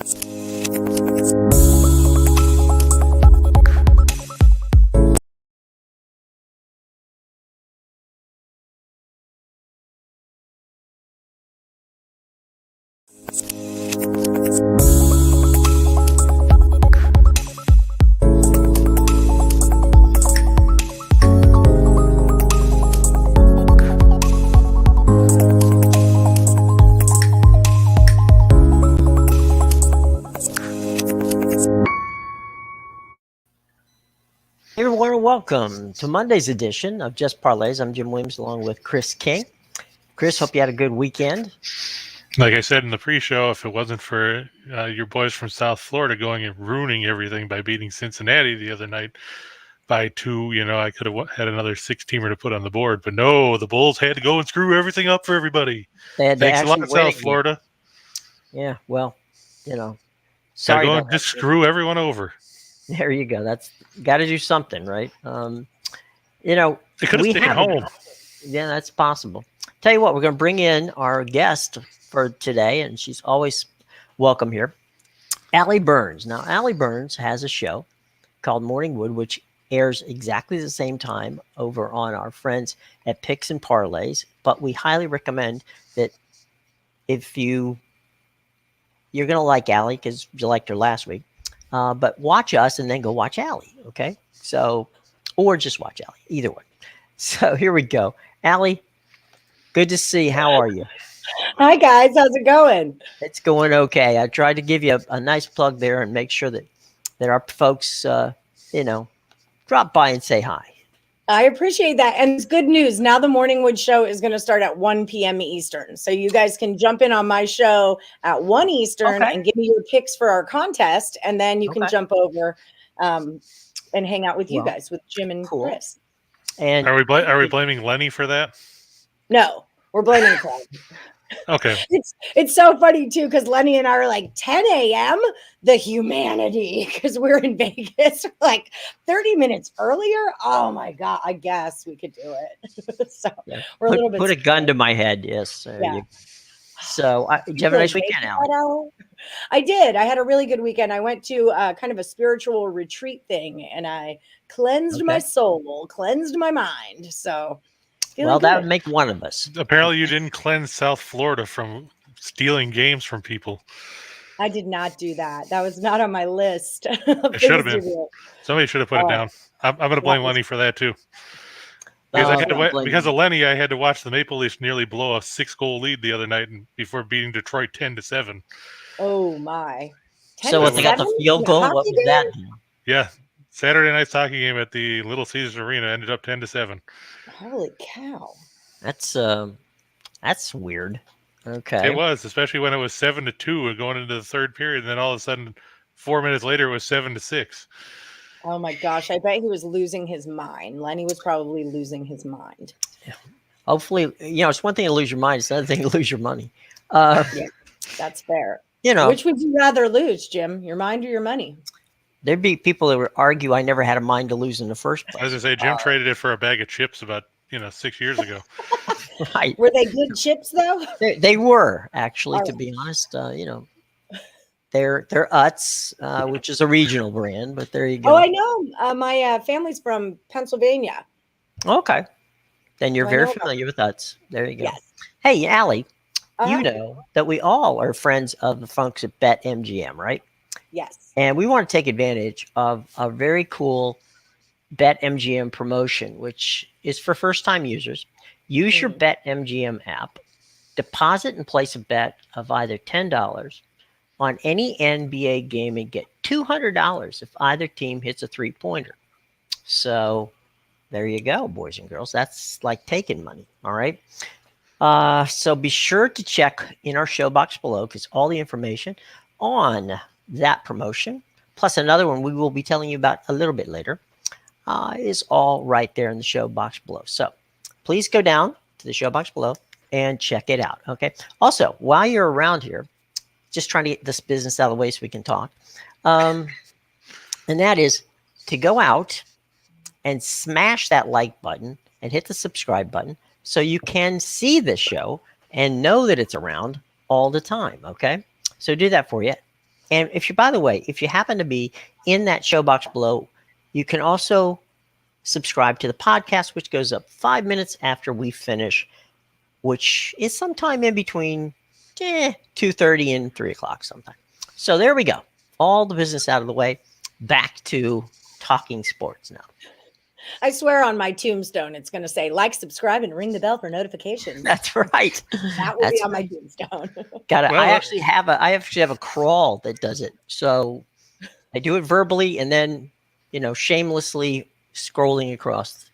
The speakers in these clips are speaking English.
Hey everyone, welcome to Monday's edition of Just Parlays. I'm Jim Williams along with Chris King. Chris, hope you had a good weekend. Like I said in the pre-show, if it wasn't for your boys from South Florida going and ruining everything by beating Cincinnati the other night by 2, I could have had another 6-teamer to put on the board. But no, the Bulls had to go and screw everything up for everybody. They had to Thanks a lot, actually South Florida. Yeah, well, Gotta sorry go about and that. just screw everyone over. There you go. That's got to do something, right? They could have stayed home. Yeah, that's possible. Tell you what, we're going to bring in our guest for today, and she's always welcome here, Allie Burns. Now, Allie Burns has a show called Morning Wood, which airs exactly the same time over on our friends at Picks and Parlays. But we highly recommend that if you're going to like Allie because you liked her last week, but watch us and then go watch Allie, okay? So, or just watch Allie, either way. So here we go. Allie, good to see you. How are you? Hi, guys. How's it going? It's going okay. I tried to give you a nice plug there and make sure that our folks, drop by and say hi. I appreciate that. And it's good news. Now the Morning Wood show is going to start at 1 p.m. Eastern. So you guys can jump in on my show at 1 Eastern and give me your picks for our contest. And then you can jump over and hang out with you guys, with Jim and Chris. And are we blaming Lenny for that? No, we're blaming Craig. Okay. It's so funny too, because Lenny and I are like 10 a.m. the humanity, because we're in Vegas like 30 minutes earlier. Oh my God, I guess we could do it. So we're a little bit put a gun to my head. Yes. So did you have a nice weekend, Allie? I did. I had a really good weekend. I went to kind of a spiritual retreat thing, and I cleansed my soul, cleansed my mind. So that would make one of us. Apparently you didn't cleanse South Florida from stealing games from people. I did not do that. That was not on my list. It should have been. Somebody should have put it down. I'm going to blame Lenny for that too. Because of Lenny, I had to watch the Maple Leafs nearly blow a 6-goal lead the other night before beating Detroit 10-7. Oh my! So what, they got the field goal? What was that? Yeah, Saturday night's hockey game at the Little Caesars Arena ended up 10-7. Holy cow! That's weird. Okay, it was, especially when it was 7-2 going into the third period, and then all of a sudden, 4 minutes later, it was 7-6. Oh my gosh! I bet he was losing his mind. Lenny was probably losing his mind. Yeah. Hopefully, it's one thing to lose your mind; it's another thing to lose your money. Yeah, that's fair. Which would you rather lose, Jim? Your mind or your money? There'd be people that would argue I never had a mind to lose in the first place. As I say, Jim traded it for a bag of chips about 6 years ago. Right? Were they good chips though? They were actually, to be honest. They're Utz, which is a regional brand, but there you go. Oh, I know. My family's from Pennsylvania. Okay, then you're very familiar with Utz. There you go. Yes. Hey, Allie. You know that we all are friends of the folks at BetMGM, right? Yes. And we want to take advantage of a very cool BetMGM promotion, which is for first-time users. Use your BetMGM app, deposit and place a bet of either $10 on any NBA game and get $200 if either team hits a three-pointer. So there you go, boys and girls. That's like taking money, all right? So be sure to check in our show box below, because all the information on that promotion, plus another one we will be telling you about a little bit later, is all right there in the show box below. So please go down to the show box below and check it out. Okay. Also, while you're around here, just trying to get this business out of the way so we can talk. And that is to go out and smash that like button and hit the subscribe button, so you can see this show and know that it's around all the time, okay? So do that for you. And by the way, if you happen to be in that show box below, you can also subscribe to the podcast, which goes up 5 minutes after we finish, which is sometime in between 2:30 and 3 o'clock sometime. So there we go. All the business out of the way. Back to talking sports now. I swear on my tombstone, it's going to say like, subscribe, and ring the bell for notifications. That's right. That will be on my tombstone. Got it. Well, I actually have a crawl that does it. So I do it verbally and then, shamelessly scrolling across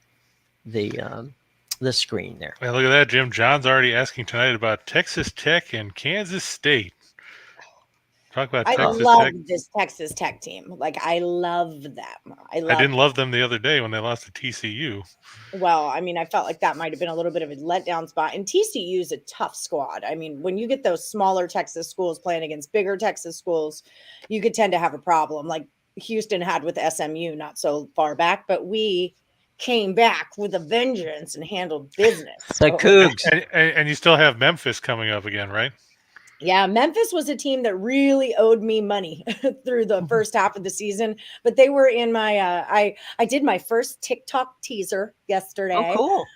the screen there. Well, look at that, Jim. John's already asking tonight about Texas Tech and Kansas State. Talk about I Texas love Tech. this Texas Tech team. Like, I love them. I didn't love them the other day when they lost to TCU. Well, I mean, I felt like that might have been a little bit of a letdown spot. And TCU is a tough squad. I mean, when you get those smaller Texas schools playing against bigger Texas schools, you could tend to have a problem like Houston had with SMU not so far back. But we came back with a vengeance and handled business. The Cougs. And you still have Memphis coming up again, right? Yeah, Memphis was a team that really owed me money through the first half of the season, but they were in my I did my first TikTok teaser yesterday. Oh, cool.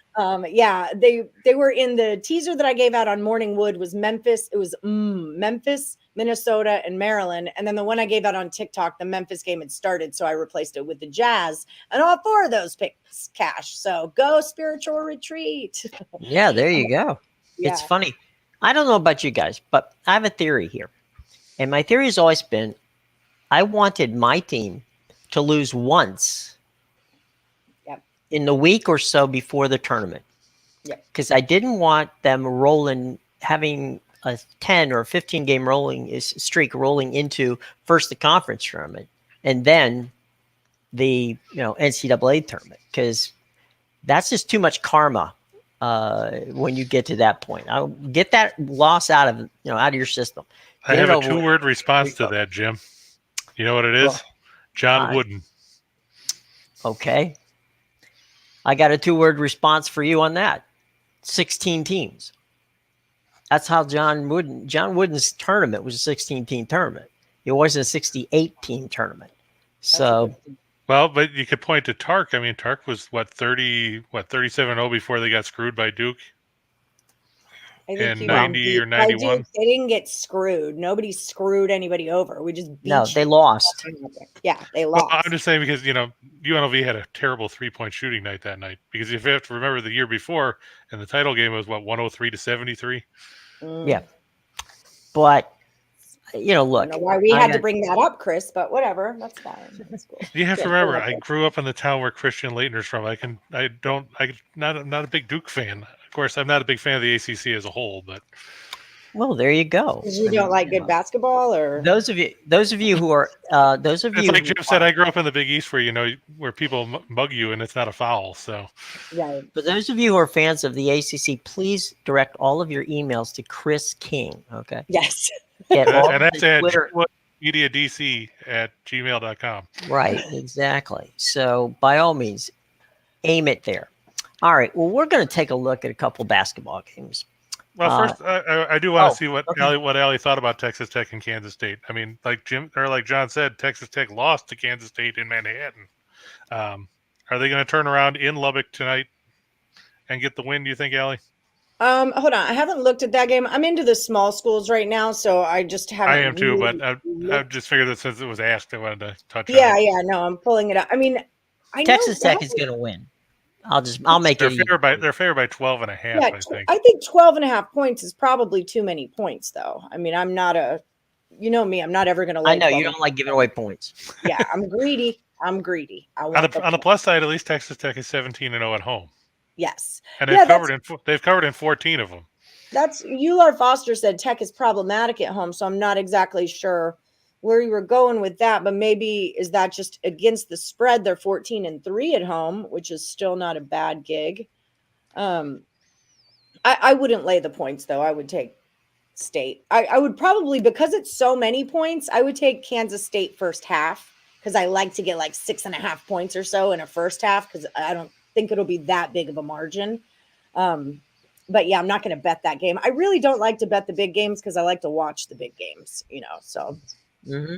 Yeah, they were in the teaser that I gave out on Morning Wood was Memphis. It was Memphis, Minnesota, and Maryland. And then the one I gave out on TikTok, the Memphis game had started, so I replaced it with the Jazz, and all four of those picks cash. So go spiritual retreat. Yeah, there you go. Yeah. It's funny. I don't know about you guys, but I have a theory here. And my theory has always been I wanted my team to lose once in the week or so before the tournament. Because I didn't want them having a 10 or 15 game streak rolling into first the conference tournament and then the NCAA tournament, because that's just too much karma. When you get to that point, I'll get that loss out of your system. I have a 2-word response to that, Jim. You know what it is? John Wooden. Okay. I got a 2-word response for you on that. 16 teams. That's how John Wooden's tournament was a 16-team tournament. It wasn't a 68-team tournament. So. Well, but you could point to Tark. I mean, Tark was 37-0 before they got screwed by Duke in 90 or 91. They didn't get screwed. Nobody screwed anybody over. We just beat they lost. Yeah, they lost. Well, I'm just saying because UNLV had a terrible 3-point shooting night that night. Because if you have to remember the year before in the title game, it was 103 to 73. Yeah, but. Look. I don't know why we had to bring that up, Chris, but whatever. That's fine. That's cool. You have to remember, I grew up in the town where Christian Leitner's from. I'm not a big Duke fan. Of course, I'm not a big fan of the ACC as a whole, but. Well, there you go. You don't like good basketball, or those of you who are It's like Jim said, I grew up in the Big East where people mug you and it's not a foul. So, right. But those of you who are fans of the ACC, please direct all of your emails to Chris King. Okay. Yes. And that's at mediadc@gmail.com. Right, exactly. So by all means, aim it there. All right. Well, we're going to take a look at a couple basketball games. Well, first, I do want to see what Allie thought about Texas Tech and Kansas State. I mean, like John said, Texas Tech lost to Kansas State in Manhattan. Are they going to turn around in Lubbock tonight and get the win? Do you think, Allie? Hold on. I haven't looked at that game. I'm into the small schools right now, so I just haven't. I am too, but I just figured that since it was asked, I wanted to touch on it. Yeah. No, I'm pulling it up. I mean, Texas Tech is going to win. I'll make it. They're favored by 12 and a half, I think. I think 12 and a half points is probably too many points, though. I mean, I'm not me, I'm not ever going to. I know you don't like giving away points. Yeah, I'm greedy. On the plus side, at least Texas Tech is 17-0 at home. Yes, and they've covered in 14 of them. That's Euler Foster said Tech is problematic at home, so I'm not exactly sure where you were going with that, but maybe is that just against the spread? They're 14-3 at home, which is still not a bad gig. I wouldn't lay the points though. I would take State. I would probably, because it's so many points, I would take Kansas State first half, because I like to get like 6.5 points or so in a first half, because I don't think it'll be that big of a margin. But yeah, I'm not going to bet that game. I really don't like to bet the big games because I like to watch the big games, so Mm-hmm.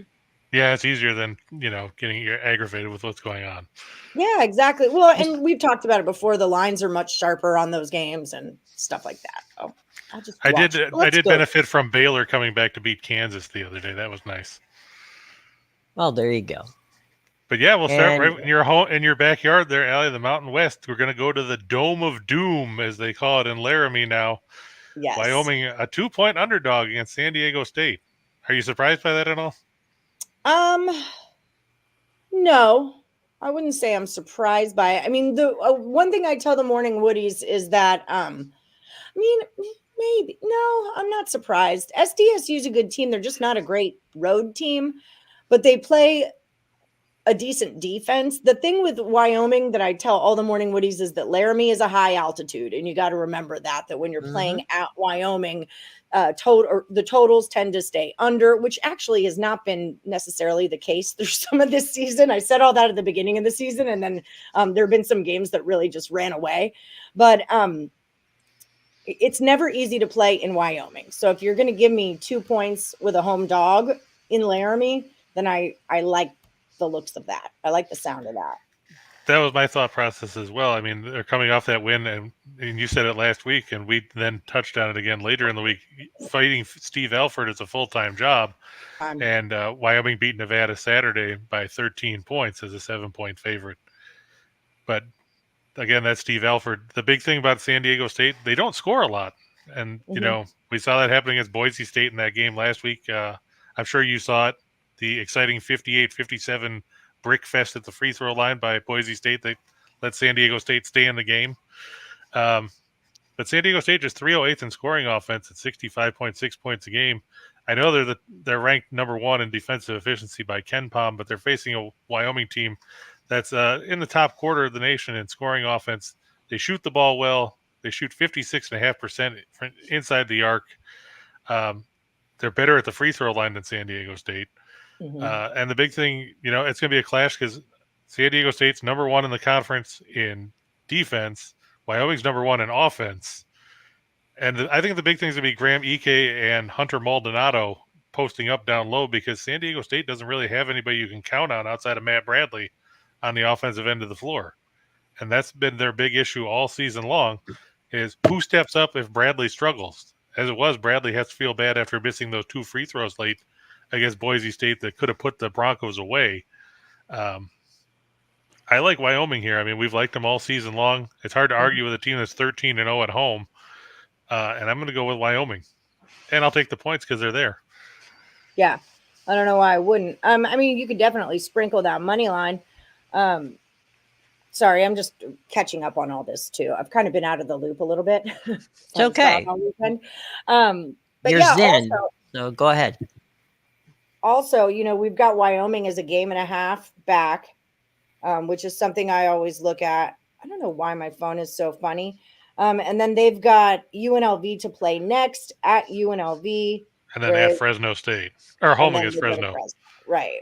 Yeah, it's easier than getting aggravated with what's going on. Yeah, exactly. Well, and we've talked about it before. The lines are much sharper on those games and stuff like that. So I'll just watch. I Let's did go. benefit from Baylor coming back to beat Kansas the other day. That was nice. Well, there you go. But yeah, we'll start And right in your home, in your backyard there, Allie, the Mountain West. We're going to go to the Dome of Doom, as they call it in Laramie now. Yes. Wyoming, a 2-point underdog against San Diego State. Are you surprised by that at all? No, I wouldn't say I'm surprised by it. I mean, the one thing I tell the morning woodies is that, I mean, maybe no, I'm not surprised. SDSU is a good team. They're just not a great road team, but they play a decent defense. The thing with Wyoming that I tell all the morning woodies is that Laramie is a high altitude, and you got to remember that when you're playing at Wyoming, the totals tend to stay under, which actually has not been necessarily the case through some of this season. I said all that at the beginning of the season, and then there have been some games that really just ran away. But it's never easy to play in Wyoming. So if you're going to give me 2 points with a home dog in Laramie, then I like the looks of that. I like the sound of that. That was my thought process as well. I mean, they're coming off that win, and you said it last week, and we then touched on it again later in the week. Fighting Steve Alford is a full-time job, and Wyoming beat Nevada Saturday by 13 points as a 7-point favorite. But again, that's Steve Alford. The big thing about San Diego State, they don't score a lot, and we saw that happening against Boise State in that game last week. I'm sure you saw it. The exciting 58-57 brick fest at the free throw line by Boise State that let San Diego State stay in the game. But San Diego State just 308th in scoring offense at 65.6 points a game. I know they're ranked number 1 in defensive efficiency by KenPom, but they're facing a Wyoming team that's in the top quarter of the nation in scoring offense. They shoot the ball well. They shoot 56.5% inside the arc. They're better at the free throw line than San Diego State. And the big thing, it's going to be a clash because San Diego State's number 1 in the conference in defense. Wyoming's number 1 in offense. And I think the big thing is going to be Graham Ike and Hunter Maldonado posting up down low because San Diego State doesn't really have anybody you can count on outside of Matt Bradley on the offensive end of the floor. And that's been their big issue all season long is who steps up if Bradley struggles. As it was, Bradley has to feel bad after missing those 2 free throws late against Boise State that could have put the Broncos away. I like Wyoming here. I mean, we've liked them all season long. It's hard to argue with a team that's 13-0 at home. And I'm going to go with Wyoming. And I'll take the points because they're there. Yeah. I don't know why I wouldn't. I mean, you could definitely sprinkle that money line. Sorry, I'm just catching up on all this too. I've kind of been out of the loop a little bit. It's okay. But you're zen. So go ahead. Also, we've got Wyoming as a game and a half back, which is something I always look at. I don't know why my phone is so funny. And then they've got UNLV to play next at UNLV. And then at Fresno State. Or home against Fresno. Right.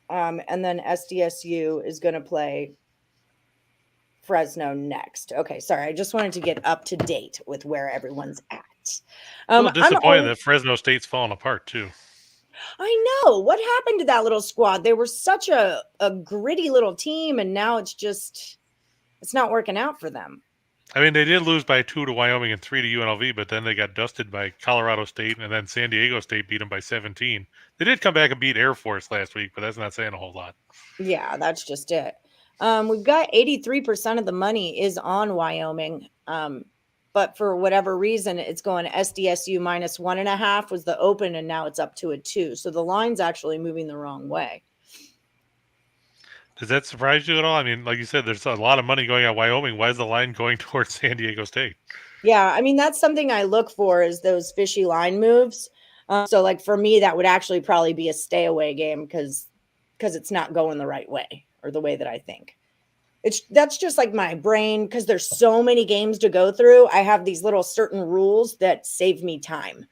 And then SDSU is going to play Fresno next. Okay, sorry. I just wanted to get up to date with where everyone's at. I'm disappointed that Fresno State's falling apart, too. I know. What happened to that little squad? They were such a gritty little team, and now it's not working out for them. I mean, they did lose by 2 to Wyoming and 3 to UNLV, but then they got dusted by Colorado State, and then San Diego State beat them by 17. They did come back and beat Air Force last week, but that's not saying a whole lot. Yeah, that's just it. We've got 83% of the money is on Wyoming. But for whatever reason, it's going SDSU -1.5 was the open, and now it's up to a 2. So the line's actually moving the wrong way. Does that surprise you at all? I mean, like you said, there's a lot of money going on Wyoming. Why is the line going towards San Diego State? Yeah, I mean, that's something I look for is those fishy line moves. So like for me, that would actually probably be a stay away game because it's not going the right way or the way that I think. That's just like my brain because there's so many games to go through. I have these little certain rules that save me time,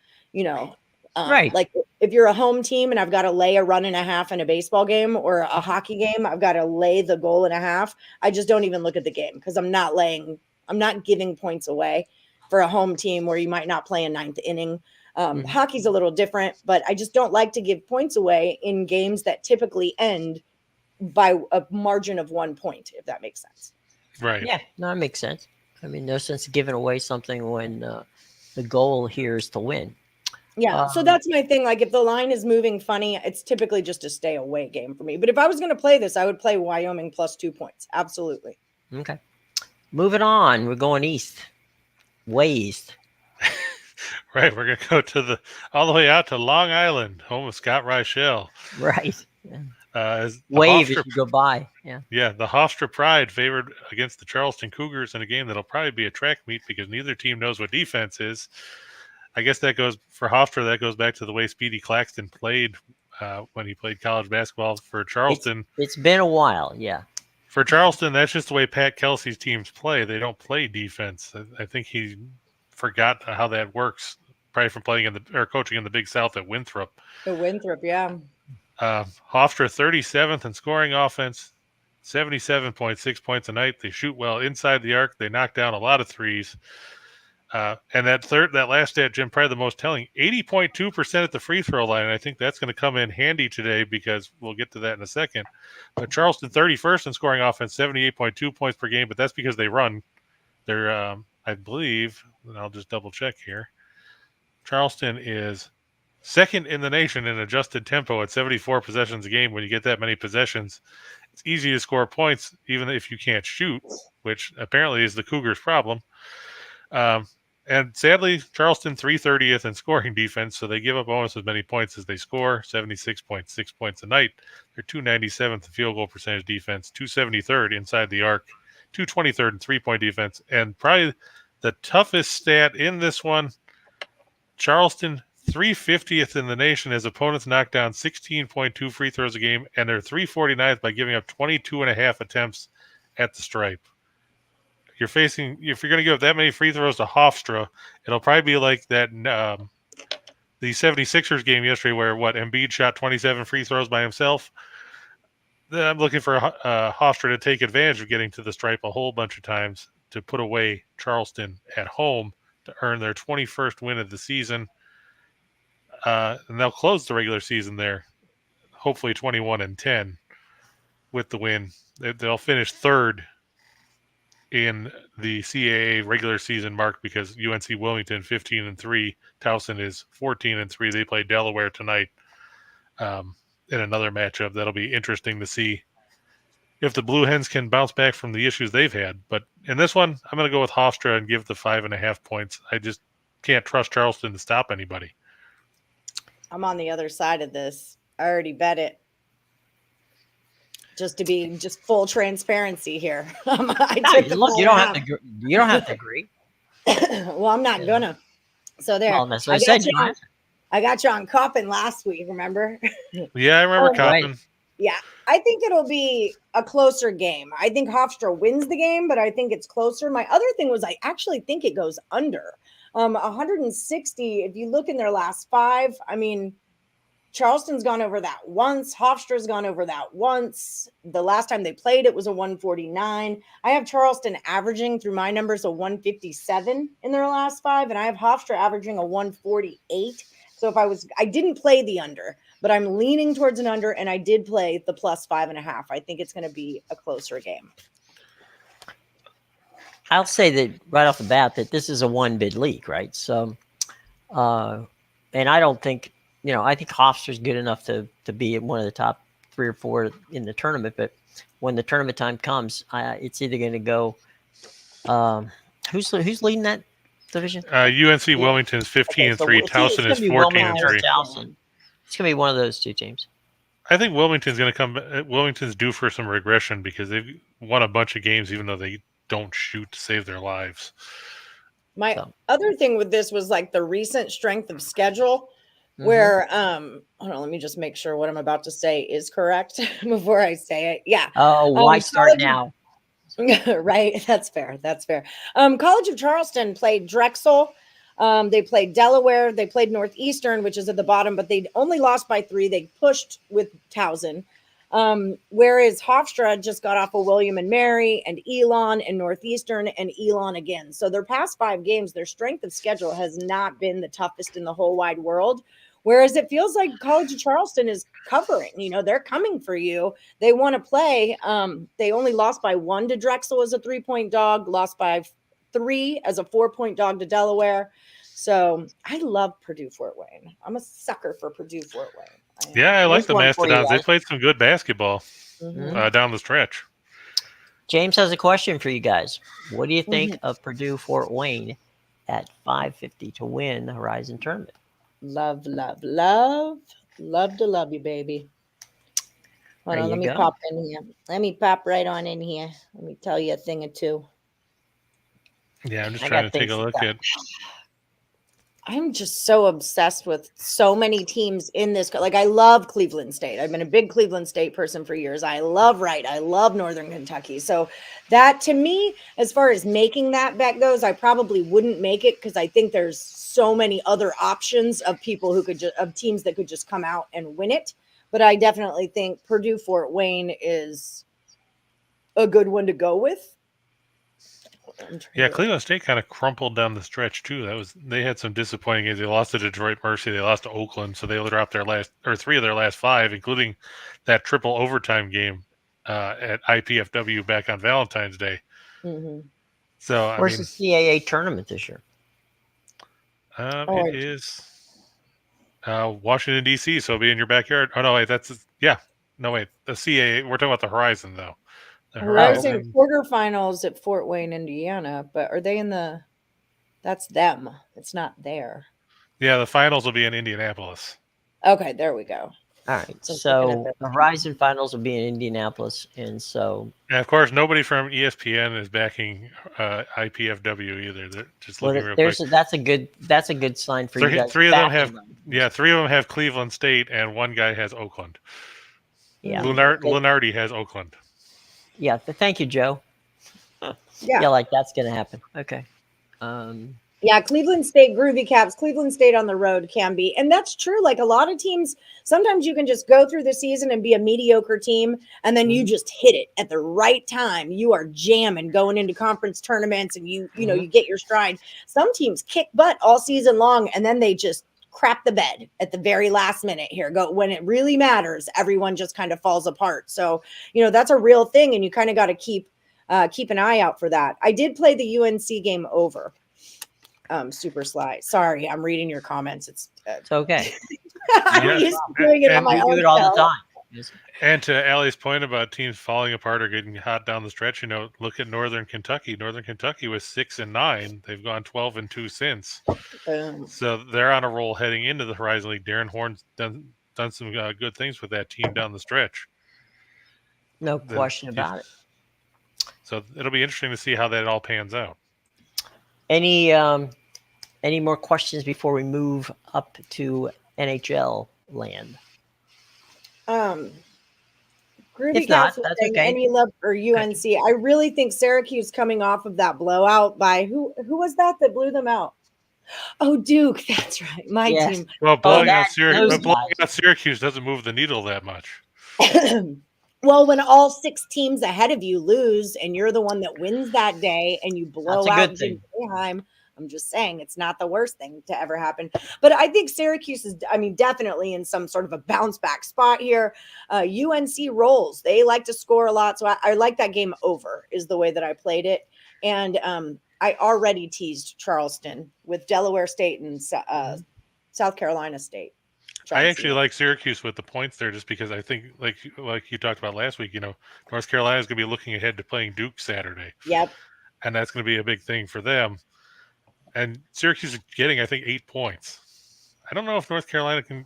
right. Like if you're a home team and I've got to lay a run and a half in a baseball game or a hockey game, I've got to lay the goal and a half. I just don't even look at the game because I'm not giving points away for a home team where you might not play a 9th inning. Hockey's a little different, but I just don't like to give points away in games that typically end by a margin of 1 point, if that makes sense. Right. Yeah, no, that makes sense. I mean, no sense giving away something when the goal here is to win. Yeah, so that's my thing. Like, if the line is moving funny, it's typically just a stay away game for me. But if I was going to play this, I would play Wyoming plus 2 points. Absolutely. Okay. Moving on, we're going east, way east. Right, we're gonna go all the way out to Long Island, home of Scott Reichel. Right. Hofstra, Wave as you go by. Yeah. Yeah, the Hofstra Pride favored against the Charleston Cougars in a game that'll probably be a track meet because neither team knows what defense is. I guess that goes for Hofstra. That goes back to the way Speedy Claxton played when he played college basketball for Charleston. It's been a while, yeah. For Charleston, that's just the way Pat Kelsey's teams play. They don't play defense. I think he forgot how that works, probably from playing coaching in the Big South at Winthrop. The Winthrop, yeah. Hofstra 37th in scoring offense, 77.6 points a night. They shoot well inside the arc. They knock down a lot of threes. And that last stat, Jim, probably the most telling, 80.2% at the free throw line. And I think that's going to come in handy today because we'll get to that in a second. But Charleston 31st in scoring offense, 78.2 points per game, but that's because they run. They're, I believe, and I'll just double check here. Charleston is second in the nation in adjusted tempo at 74 possessions a game. When you get that many possessions, it's easy to score points, even if you can't shoot, which apparently is the Cougars' problem. And sadly, Charleston 330th in scoring defense, so they give up almost as many points as they score, 76.6 points a night. They're 297th in field goal percentage defense, 273rd inside the arc, 223rd in three-point defense, and probably the toughest stat in this one, Charleston 350th in the nation as opponents knock down 16.2 free throws a game, and they're 349th by giving up 22.5 attempts at the stripe. If you're going to give up that many free throws to Hofstra, it'll probably be like that the 76ers game yesterday where Embiid shot 27 free throws by himself. Then I'm looking for Hofstra to take advantage of getting to the stripe a whole bunch of times to put away Charleston at home to earn their 21st win of the season. And they'll close the regular season there, hopefully 21-10 with the win. They'll finish third in the CAA regular season mark because UNC Wilmington 15-3, Towson is 14-3. They play Delaware tonight in another matchup. That'll be interesting to see if the Blue Hens can bounce back from the issues they've had. But in this one, I'm going to go with Hofstra and give the 5.5 points. I just can't trust Charleston to stop anybody. I'm on the other side of this. I already bet it. Just to be full transparency here. You don't have to agree. Well, I'm not gonna. So there. Well, that's what I said. I got you on Coppin last week, remember? Yeah, I remember Coppin. Right. Yeah, I think it'll be a closer game. I think Hofstra wins the game, but I think it's closer. My other thing was I actually think it goes under. 160, if you look in their last 5, I mean, Charleston's gone over that once. Hofstra's gone over that once. The last time they played, it was a 149. I have Charleston averaging, through my numbers, a 157 in their last 5, and I have Hofstra averaging a 148. So I didn't play the under, but I'm leaning towards an under, and I did play the plus 5.5. I think it's going to be a closer game. I'll say that right off the bat that this is a one-bid league, right? So, and I don't think, I think Hofstra's good enough to be one of the top 3 or 4 in the tournament. But when the tournament time comes, it's either going to go. Who's leading that division? UNC Wilmington is 15-3. Towson is 14-3. It's going to be one of those 2 teams. I think Wilmington's going to come. Wilmington's due for some regression because they've won a bunch of games, even though they don't shoot to save their lives. My other thing with this was like the recent strength of schedule. Where hold on, let me just make sure what I'm about to say is correct before I say it. Yeah. Oh, why start now? Right. That's fair. College of Charleston played Drexel. They played Delaware. They played Northeastern, which is at the bottom, but they only lost by 3. They pushed with Towson. Whereas Hofstra just got off of William and Mary and Elon and Northeastern and Elon again. So their past 5 games, their strength of schedule has not been the toughest in the whole wide world. Whereas it feels like College of Charleston is covering, they're coming for you. They want to play. They only lost by 1 to Drexel as a 3-point dog, lost by 3 as a 4-point dog to Delaware. So I love Purdue Fort Wayne. I'm a sucker for Purdue Fort Wayne. Yeah, I like the one for you Mastodons. They guys. played some good basketball Mhm. down the stretch. James has a question for you guys. What do you think of Purdue Fort Wayne at 550 to win the Horizon tournament? Love, love, love. Love to love you, baby. Hold on, let me pop in here. Let me pop right on in here. Let me tell you a thing or two. Yeah, I'm just trying to take a look at. I'm just so obsessed with so many teams in this. Like, I love Cleveland State. I've been a big Cleveland State person for years. I love Wright. I love Northern Kentucky. So that, to me, as far as making that bet goes, I probably wouldn't make it because I think there's so many other options of people who could of teams that could just come out and win it. But I definitely think Purdue Fort Wayne is a good one to go with. Yeah, Cleveland State kind of crumpled down the stretch too. They had some disappointing games. They lost to Detroit Mercy. They lost to Oakland, so they dropped their 3 of their last 5, including that triple overtime game at IPFW back on Valentine's Day. Mm-hmm. So where's the CAA tournament this year? It is Washington D.C., so it'll be in your backyard. Oh no, wait, the CAA. We're talking about the Horizon though. Horizon quarterfinals at Fort Wayne, Indiana, but are they in that's them. It's not there. Yeah, the finals will be in Indianapolis. Okay, there we go. All right, so the Horizon finals will be in Indianapolis, and of course nobody from ESPN is backing IPFW either. They're just looking real quick. That's a good sign for you guys. 3 of them have Cleveland State, and 1 guy has Oakland. Yeah, Lunardi has Oakland. Yeah, thank you, Joe. Yeah, like that's gonna happen. Okay. Yeah, Cleveland State groovy caps. Cleveland State on the road can be, and that's true. Like a lot of teams, sometimes you can just go through the season and be a mediocre team, and then you just hit it at the right time. You are jamming going into conference tournaments, and you get your stride. Some teams kick butt all season long, and then they just crap the bed at the very last minute here. When it really matters, everyone just kind of falls apart. So, that's a real thing, and you kind of got to keep an eye out for that. I did play the UNC game over. Super sly. Sorry, I'm reading your comments. It's okay. I'm used to doing it on my own. Do it all the time. And to Allie's point about teams falling apart or getting hot down the stretch, look at Northern Kentucky. Northern Kentucky was 6-9. They've gone 12-2 since. So they're on a roll heading into the Horizon League. Darren Horn's done some good things with that team down the stretch. No question about it. So it'll be interesting to see how that all pans out. Any more questions before we move up to NHL land? Groovy Cats was saying any love for UNC. I really think Syracuse coming off of that blowout by who was that blew them out? Oh, Duke. That's right. My team. Well, blowing out Syracuse doesn't move the needle that much. Well, when all 6 teams ahead of you lose and you're the one that wins that day and you blow out Jim Boeheim, I'm just saying it's not the worst thing to ever happen. But I think Syracuse is, definitely in some sort of a bounce back spot here. UNC rolls. They like to score a lot. So I like that game over is the way that I played it. And I already teased Charleston with Delaware State and South Carolina State. I actually like Syracuse with the points there just because I think, like you talked about last week, North Carolina is going to be looking ahead to playing Duke Saturday. Yep. And that's going to be a big thing for them. And Syracuse is getting, I think, 8 points. I don't know if North Carolina can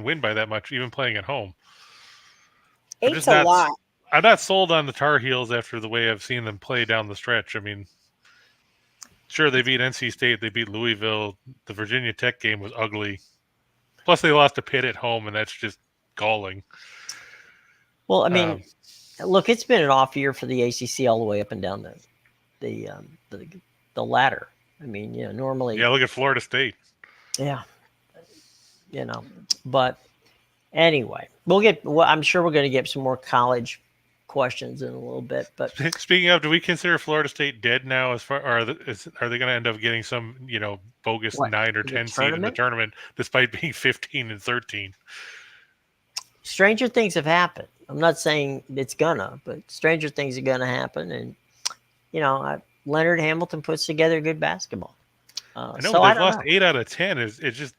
win by that much, even playing at home. 8's a lot. I'm not sold on the Tar Heels after the way I've seen them play down the stretch. Sure, they beat NC State. They beat Louisville. The Virginia Tech game was ugly. Plus, they lost to Pitt at home, and that's just galling. Well, look, it's been an off year for the ACC all the way up and down the ladder. Normally. Yeah, look at Florida State. Yeah. But Anyway, we'll get. Well, I'm sure we're going to get some more college questions in a little bit. But Speaking of, do we consider Florida State dead now? As far are they going to end up getting some bogus what 9 or the 10 seed in the tournament despite being 15-13? Stranger things have happened. I'm not saying it's gonna, but stranger things are gonna happen. And Leonard Hamilton puts together good basketball. I know, So but I they've don't lost know. 8 out of 10. It's just,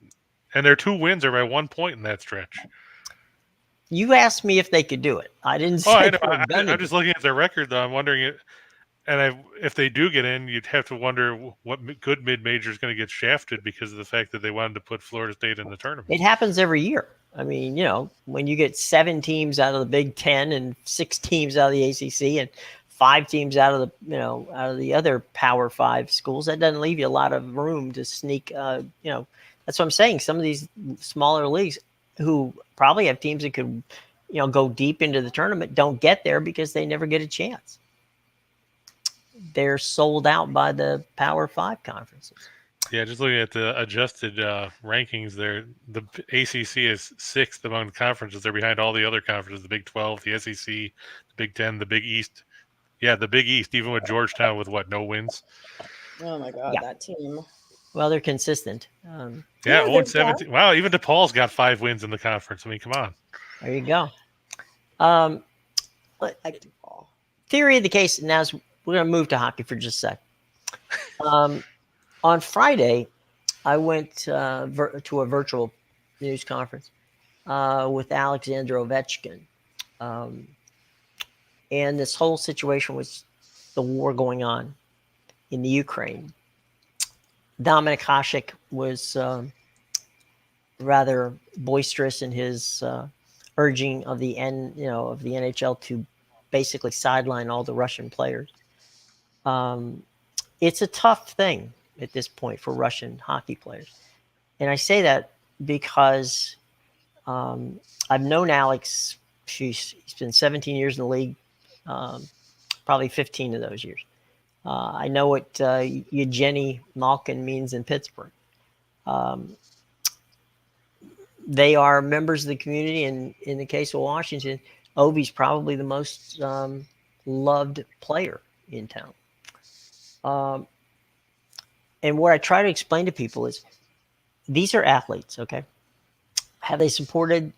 and their 2 wins are by 1 point in that stretch. You asked me if they could do it. I didn't Oh, say I they know. were gonna I'm do just it. looking at their record, though. I'm wondering, if they do get in, you'd have to wonder what good mid-major is going to get shafted because of the fact that they wanted to put Florida State in the tournament. It happens every year. I mean, when you get 7 teams out of the Big Ten and 6 teams out of the ACC and 5 teams out of the other Power 5 schools, that doesn't leave you a lot of room to sneak. That's what I'm saying. Some of these smaller leagues who probably have teams that could, go deep into the tournament don't get there because they never get a chance. They're sold out by the Power 5 conferences. Yeah, just looking at the adjusted rankings there, the ACC is 6th among the conferences. They're behind all the other conferences, the Big 12, the SEC, the Big 10, the Big East. Yeah, the Big East, even with Georgetown with no wins. Oh my God, that team. Well, they're consistent. Yeah, 0-17. Wow, even DePaul's got 5 wins in the conference. I mean, come on. There you go. DePaul. Theory of the case. Now we're going to move to hockey for just a sec. On Friday, I went to a virtual news conference with Alexander Ovechkin. And this whole situation was the war going on in the Ukraine. Dominik Hasek was rather boisterous in his urging of the NHL to basically sideline all the Russian players. It's a tough thing at this point for Russian hockey players. And I say that because I've known Alex. He's been 17 years in the league, probably 15 of those years. I know what Evgeny Malkin means in Pittsburgh. They are members of the community, and in the case of Washington, Ovi's probably the most loved player in town. And what I try to explain to people is these are athletes, okay? Have they supported,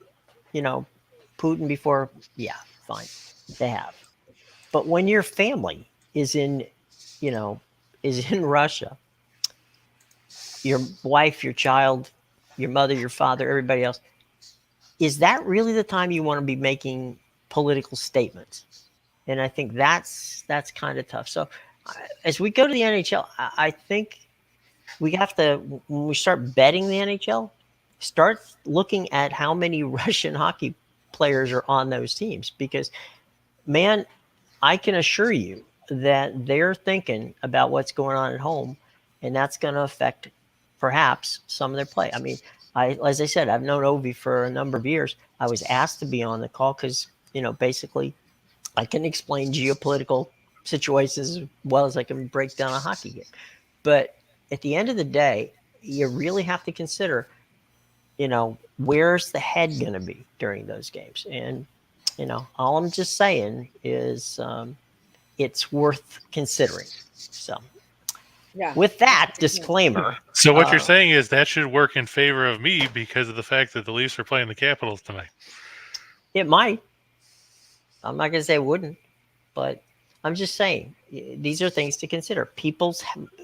Putin before? Yeah, fine. They have. But when your family is in Russia, your wife, your child, your mother, your father, everybody else, is that really the time you want to be making political statements? And I think that's kind of tough. So as we go to the NHL, I think we have to, when we start betting the NHL, start looking at how many Russian hockey players are on those teams. Because, man, I can assure you that they're thinking about what's going on at home, and that's going to affect perhaps some of their play. I mean, as I said, I've known Ovi for a number of years. I was asked to be on the call because, basically I can explain geopolitical situations as well as I can break down a hockey game. But at the end of the day, you really have to consider, where's the head going to be during those games? And, all I'm just saying is it's worth considering. So with that disclaimer. So what you're saying is that should work in favor of me because of the fact that the Leafs are playing the Capitals tonight. It might. I'm not going to say it wouldn't, but I'm just saying these are things to consider.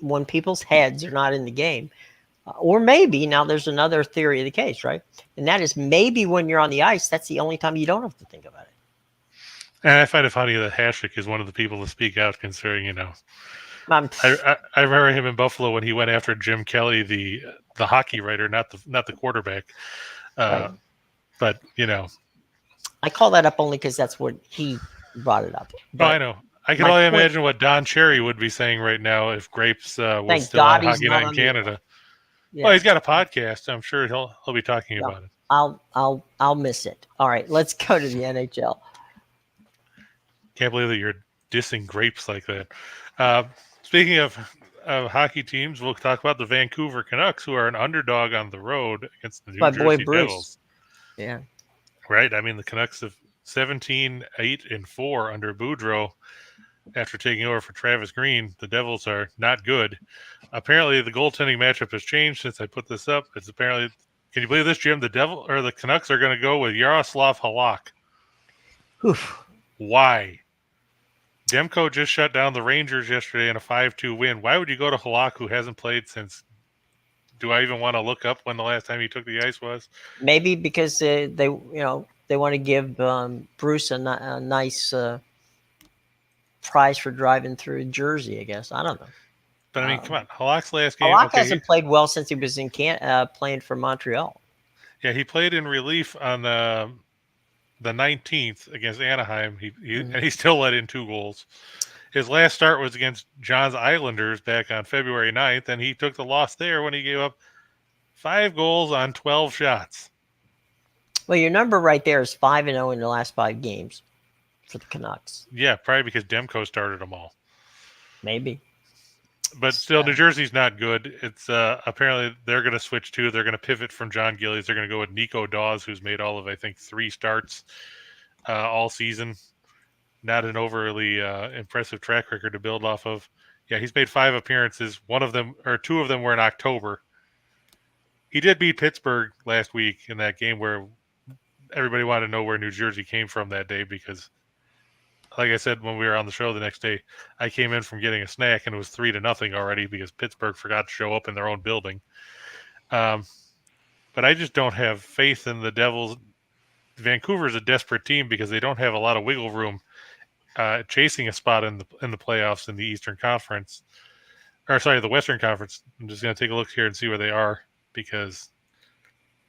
When people's heads are not in the game, or maybe now there's another theory of the case, right? And that is maybe when you're on the ice, that's the only time you don't have to think about it. And I find it funny that Hasek is one of the people to speak out, considering, I remember him in Buffalo when he went after Jim Kelly, the hockey writer, not the quarterback. Right. But I call that up only because that's what he brought it up. But, I know. I can only imagine what Don Cherry would be saying right now if Grapes was still on Hockey Night in Canada. Yeah. Well, he's got a podcast. I'm sure he'll be talking about it. I'll miss it. All right, let's go to the NHL. Can't believe that you're dissing Grapes like that. Speaking of hockey teams, we'll talk about the Vancouver Canucks, who are an underdog on the road against the New Jersey Devils. Yeah. Right. I mean, the Canucks have 17, 8, and 4 under Boudreau after taking over for Travis Green. The Devils are not good. Apparently, the goaltending matchup has changed since I put this up. It's apparently, can you believe this, Jim? The Canucks are going to go with Yaroslav Halak. Oof. Why? Demko just shut down the Rangers yesterday in a 5-2 win. Why would you go to Halak, who hasn't played since? Do I even want to look up when the last time he took the ice was? Maybe because they want to give Bruce a nice prize for driving through Jersey. I guess, I don't know. But I mean, come on, Halak's last game. Halak hasn't played well since he was in playing for Montreal. Yeah, he played in relief on the 19th against Anaheim. And he still let in 2 goals. His last start was against John's Islanders back on February 9th, and he took the loss there when he gave up 5 goals on 12 shots. Well, your number right there is 5-0 in the last 5 games for the Canucks. Yeah, probably because Demko started them all. Maybe. But still, New Jersey's not good. It's apparently they're going to switch too. They're going to pivot from John Gillies. They're going to go with Nico Dawes, who's made all of, I think, 3 starts all season. Not an overly impressive track record to build off of. Yeah, he's made 5 appearances. 2 of them were in October. He did beat Pittsburgh last week in that game where everybody wanted to know where New Jersey came from that day because, like I said when we were on the show the next day, I came in from getting a snack and it was 3-0 already because Pittsburgh forgot to show up in their own building. But I just don't have faith in the Devils. Vancouver's a desperate team because they don't have a lot of wiggle room chasing a spot in the playoffs in the Eastern Conference. The Western Conference. I'm just going to take a look here and see where they are because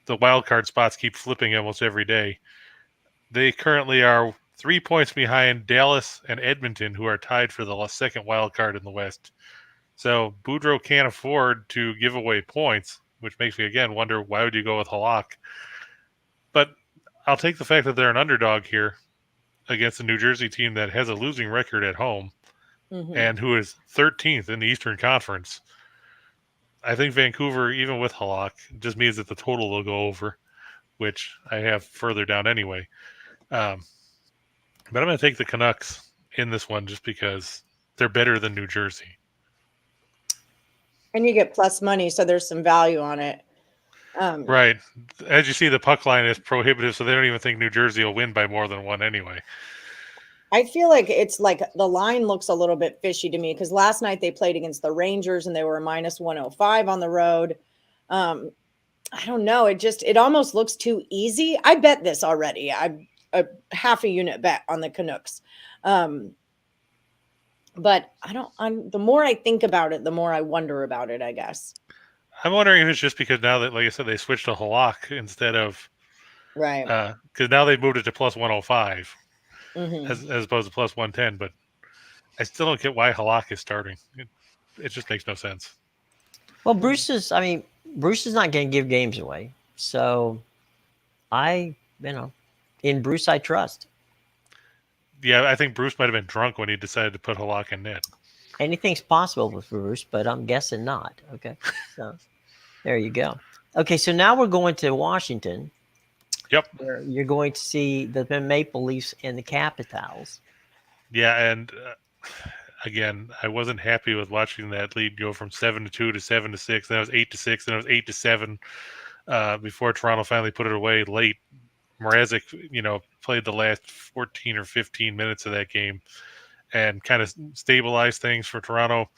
the wild card spots keep flipping almost every day. They currently are 3 points behind Dallas and Edmonton, who are tied for the second wild card in the West. So Boudreau can't afford to give away points, which makes me again wonder why would you go with Halak? But I'll take the fact that they're an underdog here against a New Jersey team that has a losing record at home and who is 13th in the Eastern Conference. I think Vancouver, even with Halak, just means that the total will go over, which I have further down anyway. But I'm going to take the Canucks in this one just because they're better than New Jersey. And you get plus money, so there's some value on it. Right. As you see, the puck line is prohibitive, so they don't even think New Jersey will win by more than 1 anyway. I feel like it's like the line looks a little bit fishy to me because last night they played against the Rangers and they were minus 105 on the road. I don't know. It almost looks too easy. I bet this already. I a half a unit bet on the Canucks. But the more I think about it, the more I wonder about it, I guess. I'm wondering if it's just because now that, like I said, they switched to Halak instead of right. Because now they've moved it to plus 105 as opposed to plus 110. But I still don't get why Halak is starting. It just makes no sense. Well, Bruce is not going to give games away. So in Bruce I trust. Yeah, I think Bruce might have been drunk when he decided to put Halak in net. Anything's possible with Bruce, but I'm guessing not. Okay. So there you go. Okay, so now we're going to Washington. Yep. Where you're going to see the Maple Leafs and the Capitals. Yeah, and again, I wasn't happy with watching that lead go from 7-2 to 7-6. Then it was 8-6. Then it was 8-7 before Toronto finally put it away late. Mrazek, played the last 14 or 15 minutes of that game and kind of stabilized things for Toronto.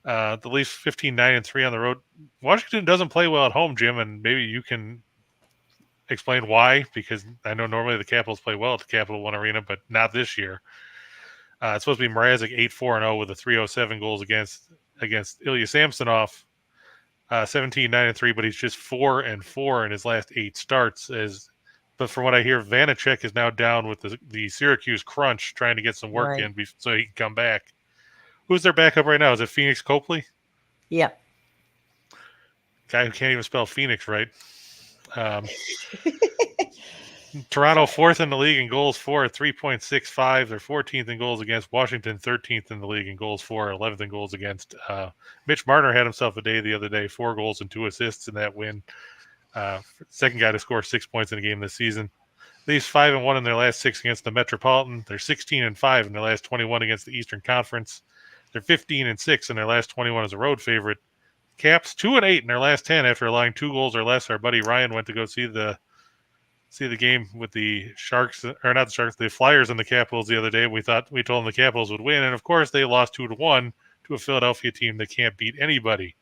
The Leafs 15-9-3 on the road. Washington doesn't play well at home, Jim, and maybe you can explain why, because I know normally the Capitals play well at the Capital One Arena, but not this year. It's supposed to be Mrazek 8-4-0 with a 307 goals against Ilya Samsonov, 17-9-3, but he's just 4-4 in his last 8 starts. But from what I hear, Vanacek is now down with the Syracuse Crunch, trying to get some work in so he can come back. Who's their backup right now? Is it Phoenix Copley? Yeah. Guy who can't even spell Phoenix right. Toronto 4th in the league in goals for at 3.65. They're 14th in goals against. Washington 13th in the league in goals for, 11th in goals against. Mitch Marner had himself a day the other day, 4 goals and 2 assists in that win. Second guy to score 6 points in a game this season. least 5-1 in their last 6 against the Metropolitan. They're 16-5 in their last 21 against the Eastern Conference. They're 15-6 in their last 21 as a road favorite. Caps 2-8 in their last 10 after allowing 2 goals or less. Our buddy Ryan went to go see the game with the Sharks, or not the Sharks, the Flyers and the Capitals the other day. We told them the Capitals would win, and of course they lost 2-1 to a Philadelphia team that can't beat anybody.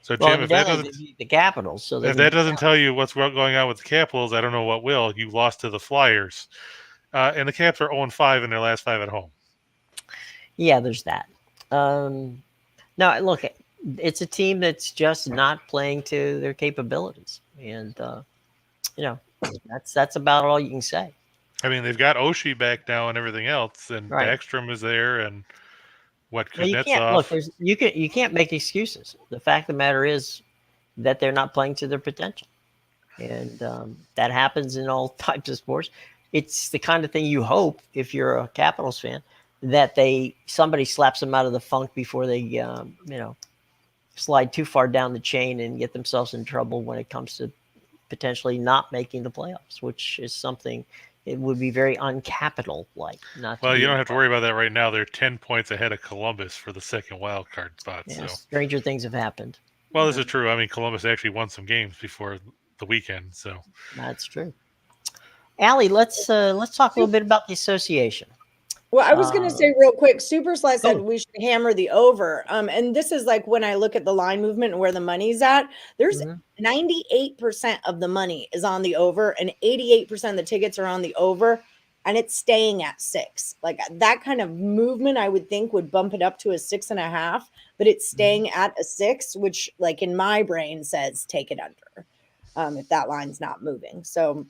So Jim, if that doesn't beat the Capitals, so if that doesn't tell you what's going on with the Capitals, I don't know what will. You lost to the Flyers, and the Caps are 0-5 in their last 5 at home. Yeah, there's that. No, look, it's a team that's just not playing to their capabilities, and that's about all you can say. I mean, they've got Oshie back now and everything else, and Backstrom is there, and Kuznetsov. You can't make excuses. The fact of the matter is that they're not playing to their potential, and that happens in all types of sports. It's the kind of thing you hope, if you're a Capitals fan, that somebody slaps them out of the funk before they slide too far down the chain and get themselves in trouble when it comes to potentially not making the playoffs, which is something it would be very uncapital-like. Well, you don't have to worry about that right now. They're 10 points ahead of Columbus for the second wild card spot. Yeah, so stranger things have happened. Well, this is true. I mean, Columbus actually won some games before the weekend, so that's true. Allie, let's talk a little bit about the association. Well, I was going to say real quick, Super Sly said we should hammer the over. And this is like when I look at the line movement and where the money's at, there's 98% of the money is on the over and 88% of the tickets are on the over, and it's staying at 6. Like that kind of movement, I would think would bump it up to a 6.5, but it's staying at a 6, which like in my brain says take it under if that line's not moving. So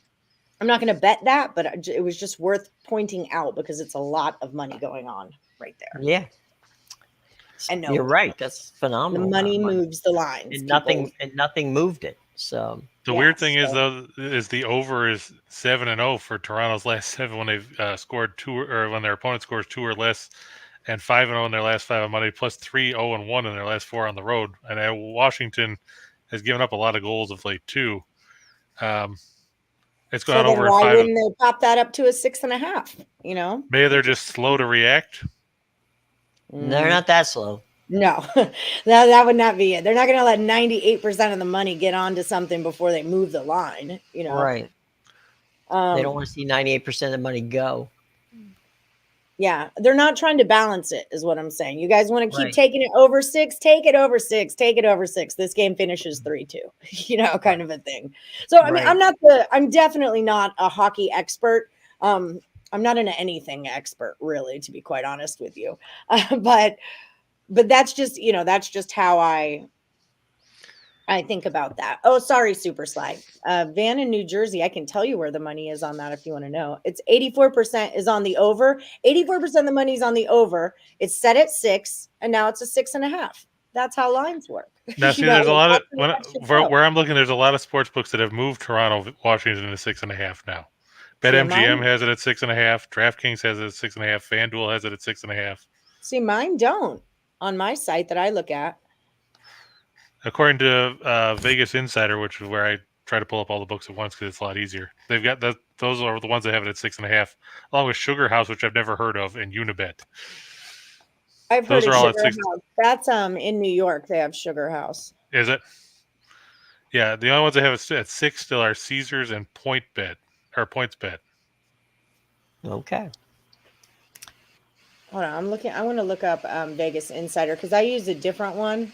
I'm not going to bet that, but it was just worth pointing out because it's a lot of money going on right there. Yeah. And no, you're right. That's phenomenal. The money moves the lines. And nothing moved it. So the weird thing is the over is 7-0 for Toronto's last 7 when they've scored 2 or when their opponent scores 2 or less, and 5-0 in their last 5 on Monday, plus 3-0-1 in their last 4 on the road. And Washington has given up a lot of goals of late too. It's gone over. Why wouldn't they pop that up to a 6.5? Maybe they're just slow to react. They're not that slow. No, that would not be it. They're not going to let 98% of the money get onto something before they move the line. Right. They don't want to see 98% of the money go. Yeah, they're not trying to balance it, is what I'm saying. You guys want to keep taking it over 6? Take it over 6. Take it over 6. This game finishes 3-2, kind of a thing. So, I mean, I'm definitely not a hockey expert. I'm not an anything expert, really, to be quite honest with you. But that's just, that's just how I think about that. Oh, sorry, Super Sly. Van in New Jersey, I can tell you where the money is on that if you want to know. It's 84% is on the over. 84% of the money is on the over. It's set at 6, and now it's a 6.5. That's how lines work. Now, see, there's a lot of where I'm looking. There's a lot of sports books that have moved Toronto, Washington to 6.5 now. BetMGM has it at 6.5. DraftKings has it at 6.5. FanDuel has it at 6.5. See, mine don't on my site that I look at. According to Vegas Insider, which is where I try to pull up all the books at once because it's a lot easier. They've got those are the ones that have it at 6.5, along with Sugar House, which I've never heard of, and Unibet. I've heard of Sugar House. That's in New York. They have Sugar House. Is it? Yeah, the only ones that have it at 6 still are Caesars and PointsBet. Okay. Hold on, I want to look up Vegas Insider because I use a different one.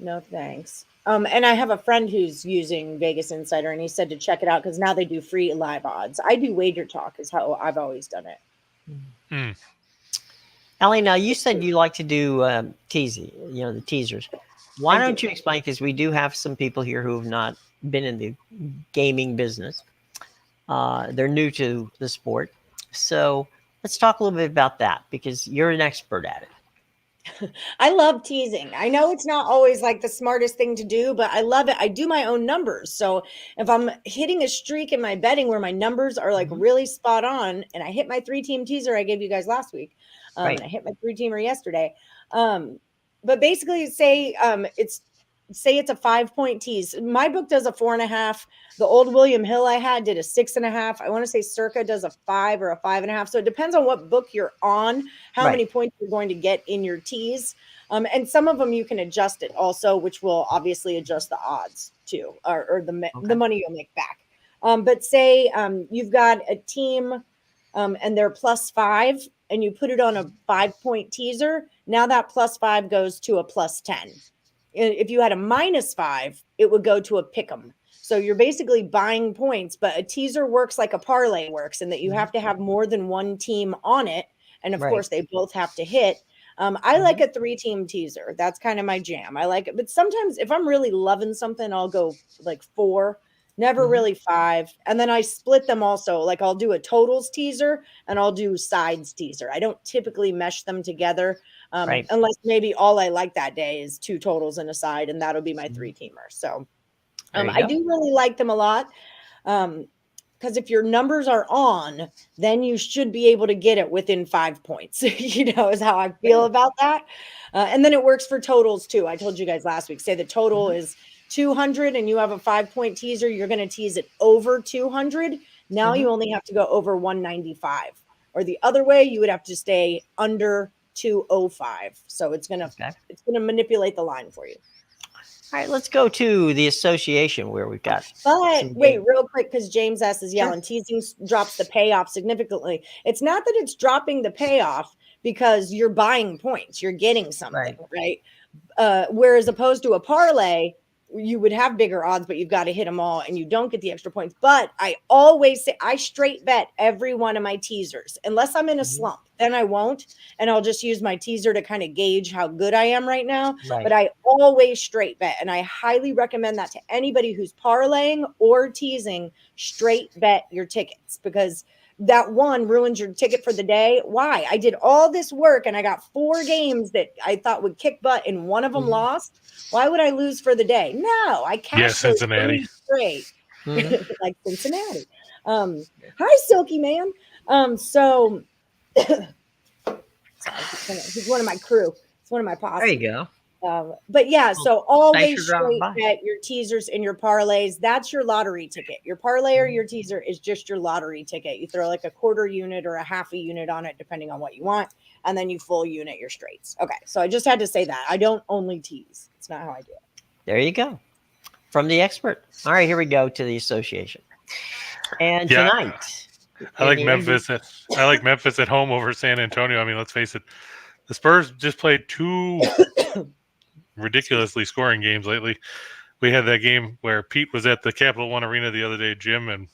No thanks. And I have a friend who's using Vegas Insider, and he said to check it out because now they do free live odds. I do Wager Talk is how I've always done it. Allie, now you said you like to do teasing, the teasers. Why don't you explain? Because we do have some people here who have not been in the gaming business. They're new to the sport. So let's talk a little bit about that because you're an expert at it. I love teasing. I know it's not always like the smartest thing to do, but I love it. I do my own numbers. So if I'm hitting a streak in my betting where my numbers are like really spot on, and I hit my 3-team teaser I gave you guys last week, and I hit my 3-teamer yesterday. But basically say it's say it's a 5-point tease. My book does a 4.5. The old William Hill I had did a 6.5. I want to say Circa does a 5 or a 5.5. So it depends on what book you're on, how many points you're going to get in your tease. And some of them you can adjust it also, which will obviously adjust the odds too, or the money you'll make back. But say you've got a team and they're +5, and you put it on a 5-point teaser. Now that +5 goes to a +10. If you had a -5, it would go to a pick'em. So you're basically buying points, but a teaser works like a parlay works in that you have to have more than one team on it. And of course, they both have to hit. I like a 3-team teaser. That's kind of my jam. I like it. But sometimes if I'm really loving something, I'll go like 4, never really 5. And then I split them also. Like I'll do a totals teaser and I'll do sides teaser. I don't typically mesh them together unless maybe all I like that day is 2 totals and a side, and that'll be my 3-teamer. So I do really like them a lot. Because if your numbers are on, then you should be able to get it within 5 points, is how I feel about that. And then it works for totals too. I told you guys last week, say the total is 200 and you have a 5-point teaser, you're going to tease it over 200. Now you only have to go over 195. Or the other way, you would have to stay under 205. So it's going to manipulate the line for you. All right, let's go to the association where we've got. But wait, real quick, because James S is yelling, teasing drops the payoff significantly. It's not that it's dropping the payoff because you're buying points, you're getting something, right? Whereas opposed to a parlay, you would have bigger odds, but you've got to hit them all and you don't get the extra points. But I always say I straight bet every one of my teasers, unless I'm in a slump, then I won't. And I'll just use my teaser to kind of gauge how good I am right now. But I always straight bet. And I highly recommend that to anybody who's parlaying or teasing. Straight bet your tickets, because that one ruins your ticket for the day. Why? I did all this work and I got 4 games that I thought would kick butt and one of them lost. Why would I lose for the day? No, I cashed Cincinnati straight. Like Cincinnati. Hi, Silky Man. So he's one of my crew. It's one of my posse. There you go. But yeah, so always straight bet your teasers and your parlays. That's your lottery ticket. Your parlay or your teaser is just your lottery ticket. You throw like a quarter unit or a half a unit on it, depending on what you want, and then you full unit your straights. Okay, so I just had to say that. I don't only tease. It's not how I do it. There you go. From the expert. All right, here we go to the association. And tonight, I like Memphis. I like Memphis at home over San Antonio. I mean, let's face it, the Spurs just played 2 ridiculously scoring games lately. We had that game where Pete was at the Capital One Arena the other day, Jim, and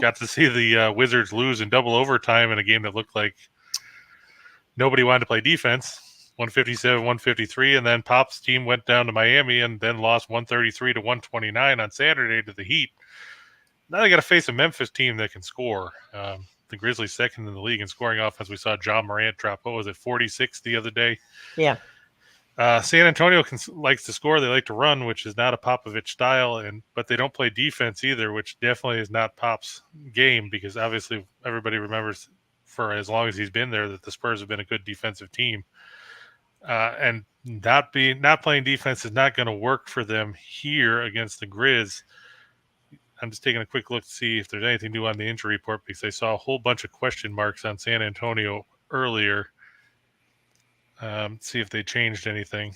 got to see the Wizards lose in double overtime in a game that looked like nobody wanted to play defense. 157-153, and then Pop's team went down to Miami and then lost 133-129 on Saturday to the Heat. Now they got to face a Memphis team that can score. The Grizzlies second in the league in scoring offense. We saw John Morant drop, 46 the other day? Yeah. San Antonio likes to score. They like to run, which is not a Popovich style, but they don't play defense either, which definitely is not Pop's game, because obviously everybody remembers for as long as he's been there that the Spurs have been a good defensive team. And not playing defense is not going to work for them here against the Grizz. I'm just taking a quick look to see if there's anything new on the injury report, because I saw a whole bunch of question marks on San Antonio earlier. See if they changed anything.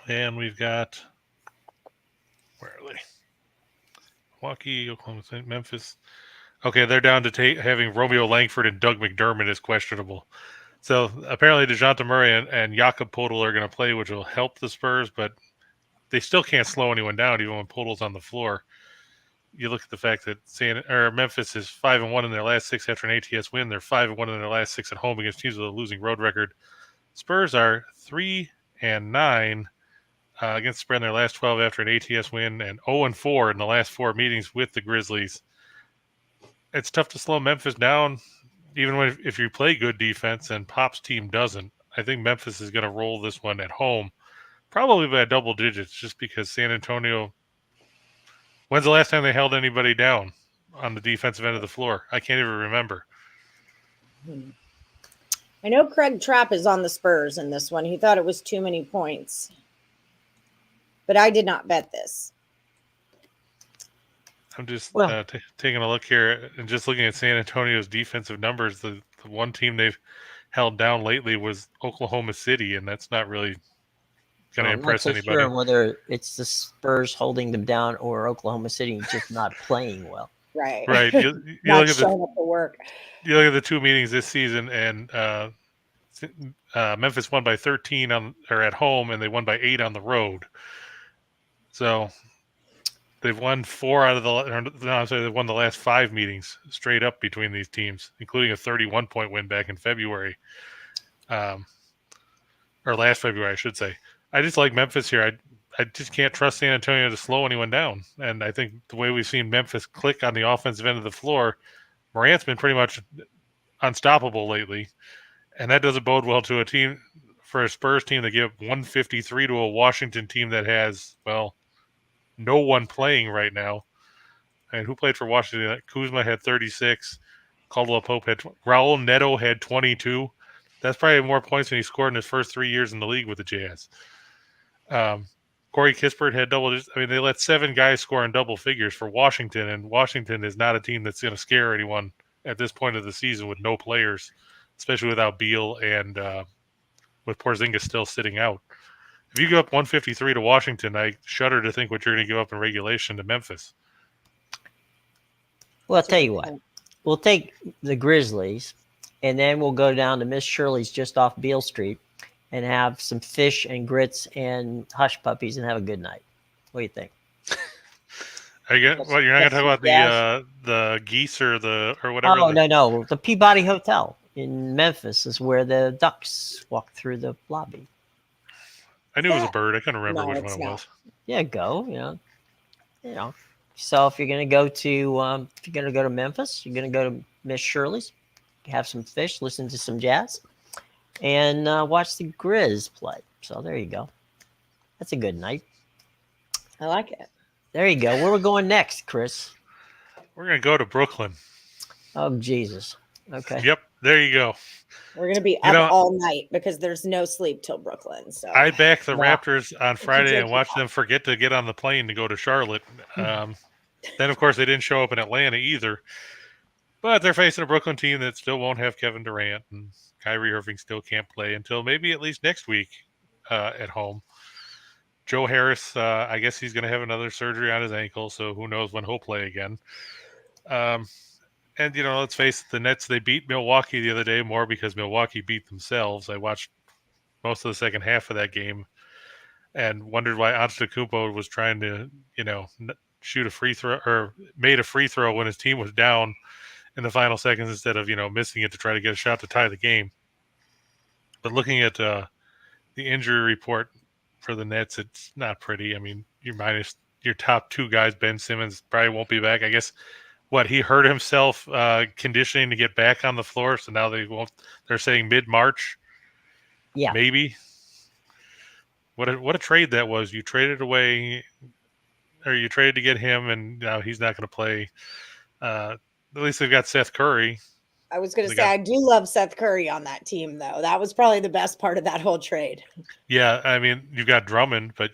And we've got, where are they? Milwaukee, Oklahoma City, Memphis. Okay, they're down to having Romeo Langford and Doug McDermott as questionable. So apparently DeJounte Murray and Jakob Poeltl are going to play, which will help the Spurs, but they still can't slow anyone down even when Poeltl's on the floor. You look at the fact that Memphis is 5-1 in their last 6 after an ATS win. They're 5-1 in their last 6 at home against teams with a losing road record. Spurs are 3-9 against the spread in their last 12 after an ATS win, and 0-4 in the last 4 meetings with the Grizzlies. It's tough to slow Memphis down, even if you play good defense and Pop's team doesn't. I think Memphis is going to roll this one at home, probably by double digits, just because San Antonio. When's the last time they held anybody down on the defensive end of the floor? I can't even remember. I know Craig Trapp is on the Spurs in this one. He thought it was too many points. but I did not bet this. I'm just Well- taking a look here and just looking at San Antonio's defensive numbers. The one team they've held down lately was Oklahoma City, and that's not really going to I'm not impress so anybody. sure whether it's the Spurs holding them down or Oklahoma City just not playing well. Right. Right. You Not look at showing up for work. you look at the two meetings this season, and Memphis won by 13 at home, and they won by 8 on the road. So they've won 4 out of they've won the last 5 meetings straight up between these teams, including a 31-point win back in February, or last February, I should say. I just like Memphis here. I just can't trust San Antonio to slow anyone down, and I think the way we've seen Memphis click on the offensive end of the floor, Morant's been pretty much unstoppable lately, and that doesn't bode well to a Spurs team that give up 153 to a Washington team that has, well, no one playing right now. And who played for Washington? Kuzma had 36. Caldwell Pope had Raul Neto had 22. That's probably more points than he scored in his first 3 years in the league with the Jazz. Corey Kispert had double digits. I mean, they let 7 guys score in double figures for Washington, and Washington is not a team that's going to scare anyone at this point of the season with no players, especially without Beal and with Porzingis still sitting out. If you give up 153 to Washington, I shudder to think what you're going to give up in regulation to Memphis. Well, I'll tell you what. We'll take the Grizzlies, and then we'll go down to Miss Shirley's just off Beale Street and have some fish and grits and hush puppies and have a good night. What do you think? You're not going to talk about the geese or whatever? Oh, no. The Peabody Hotel in Memphis is where the ducks walk through the lobby. I knew it was a bird. I couldn't remember which one it was. Yeah, go. You know. So if you're gonna go to Memphis, you're gonna go to Miss Shirley's, have some fish, listen to some jazz, and watch the Grizz play. So there you go. That's a good night. I like it. There you go. Where we're going next, Chris? We're gonna go to Brooklyn. Oh Jesus. Okay. Yep. There you go. We're going to be up all night because there's no sleep till Brooklyn. So I backed the Raptors on Friday and watched them forget to get on the plane to go to Charlotte. Then, of course, they didn't show up in Atlanta either. But they're facing a Brooklyn team that still won't have Kevin Durant, and Kyrie Irving still can't play until maybe at least next week at home. Joe Harris, I guess he's going to have another surgery on his ankle, so who knows when he'll play again. And, let's face it, the Nets, they beat Milwaukee the other day more because Milwaukee beat themselves. I watched most of the second half of that game and wondered why Antetokounmpo was trying to, shoot a free throw or made a free throw when his team was down in the final seconds instead of, missing it to try to get a shot to tie the game. But looking at the injury report for the Nets, it's not pretty. I mean, you're minus your top 2 guys. Ben Simmons probably won't be back. I guess he hurt himself conditioning to get back on the floor, so now they're saying mid-March. Yeah. Maybe. What a trade that was. You traded away, or you traded to get him, and now he's not going to play. At least they've got Seth Curry. I was going to say, I do love Seth Curry on that team, though. That was probably the best part of that whole trade. Yeah, I mean, you've got Drummond, but,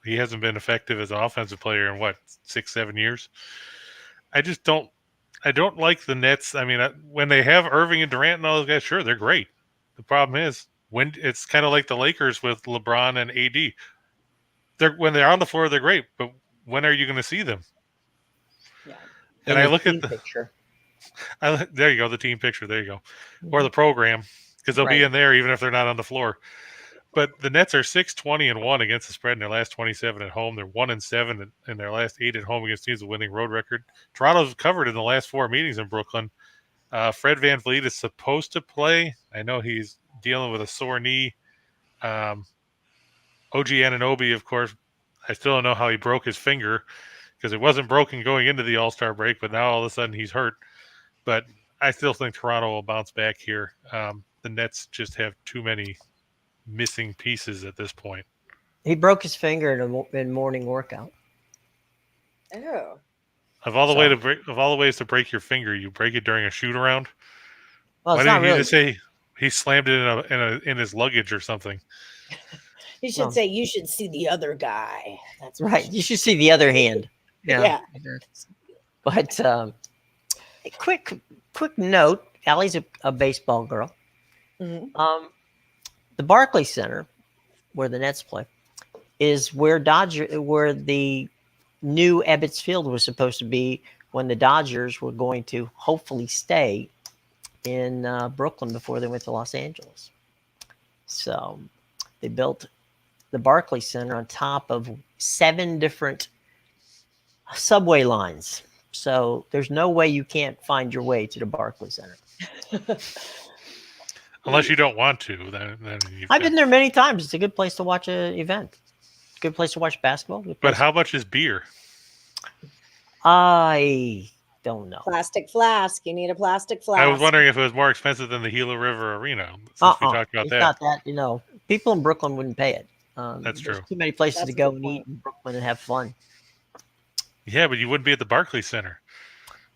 he hasn't been effective as an offensive player in, 6-7 years? I don't like the Nets. I mean, when they have Irving and Durant and all those guys, sure, they're great. The problem is when it's kind of like the Lakers with LeBron and AD. When they're on the floor, they're great, but when are you going to see them? Yeah. And I look at the picture. There you go, the team picture. There you go, or the program, because they'll be in there even if they're not on the floor. But the Nets are 6-20-1 against the spread in their last 27 at home. They're 1-7 in their last 8 at home against teams with a winning road record. Toronto's covered in the last 4 meetings in Brooklyn. Fred VanVleet is supposed to play. I know he's dealing with a sore knee. OG Anunoby, of course, I still don't know how he broke his finger because it wasn't broken going into the All-Star break, but now all of a sudden he's hurt. But I still think Toronto will bounce back here. The Nets just have too many missing pieces at this point. He broke his finger in morning workout. Oh. Of all the ways to break your finger, you break it during a shoot around. Well, why didn't you just say he slammed it in his luggage or something? He should say, "You should see the other guy." That's right. You should see the other hand. Yeah. But quick note: Allie's a baseball girl. Mhm. The Barclays Center, where the Nets play, is where the new Ebbets Field was supposed to be when the Dodgers were going to hopefully stay in Brooklyn before they went to Los Angeles. So they built the Barclays Center on top of 7 different subway lines. So there's no way you can't find your way to the Barclays Center. Unless you don't want to, then I've been there many times. It's a good place to watch an event. Good place to watch basketball. But how much is beer? I don't know. Plastic flask. You need a plastic flask. I was wondering if it was more expensive than the Gila River Arena. Since we talked about it's that. Not that. People in Brooklyn wouldn't pay it. That's true. Too many places to go and eat in Brooklyn and have fun. Yeah, but you wouldn't be at the Barclays Center.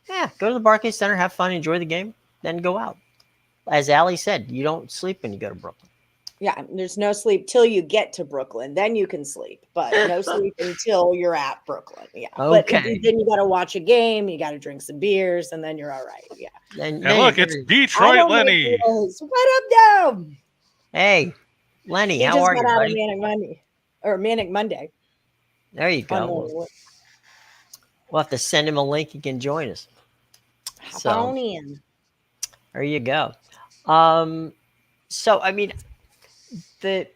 Yeah, go to the Barclays Center, have fun, enjoy the game, then go out. As Allie said, you don't sleep when you go to Brooklyn. Yeah, there's no sleep till you get to Brooklyn. Then you can sleep, but no sleep until you're at Brooklyn. Yeah. Okay. But then you got to watch a game, you got to drink some beers, and then you're all right. Yeah. And look, it's Detroit Lenny. What up, though? Hey, Lenny, He how just are you, got out buddy? of Manic Monday. There you go. We'll have to send him a link. He can join us. Hop on in. There you go. So, I mean, the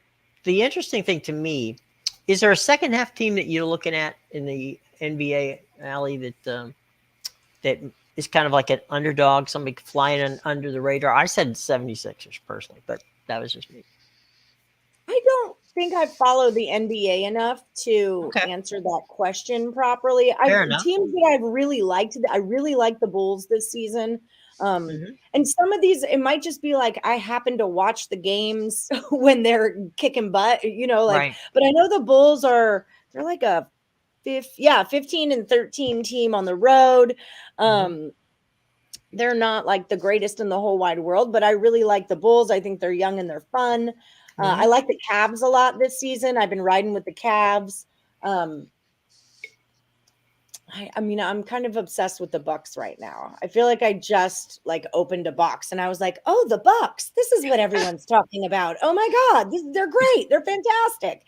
interesting thing to me is there a second half team that you're looking at in the NBA, Allie, that is kind of like an underdog, somebody flying under the radar? I said 76ers personally, but that was just me. I don't think I follow the NBA enough to answer that question properly. Teams that I've really liked, I really like the Bulls this season. And some of these, it might just be like I happen to watch the games when they're kicking butt, right. But I know the Bulls they're like a 15-13 team on the road. They're not like the greatest in the whole wide world, but I really like the Bulls. I think they're young and they're fun. I like the Cavs a lot this season. I've been riding with the Cavs. I mean, I'm kind of obsessed with the Bucks right now. I feel like I just opened a box and I was like, oh, the Bucks. This is what everyone's talking about. Oh my God, they're great. They're fantastic.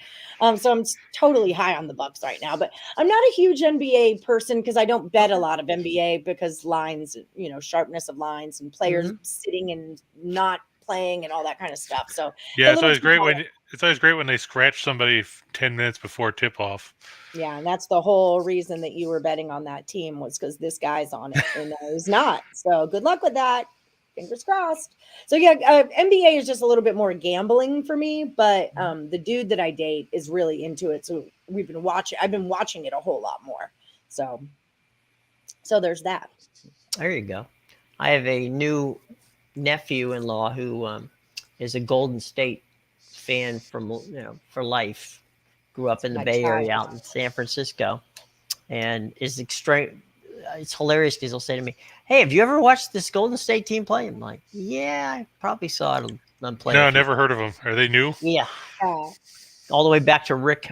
So I'm totally high on the Bucks right now, but I'm not a huge NBA person because I don't bet a lot of NBA because lines, sharpness of lines and players sitting and not playing and all that kind of stuff. So yeah, it's always great when they scratch somebody 10 minutes before tip off. Yeah, and that's the whole reason that you were betting on that team was because this guy's on it and he's not. So good luck with that. Fingers crossed. So yeah, NBA is just a little bit more gambling for me, but the dude that I date is really into it. So I've been watching it a whole lot more. So there's that. There you go. I have a new nephew-in-law who is a Golden State fan for life. Grew up in the Bay Area out in San Francisco, and is extreme. It's hilarious because he'll say to me, "Hey, have you ever watched this Golden State team play?" I'm like, "Yeah, I probably saw them play." No, never heard of them. Are they new? Yeah, all the way back to Rick,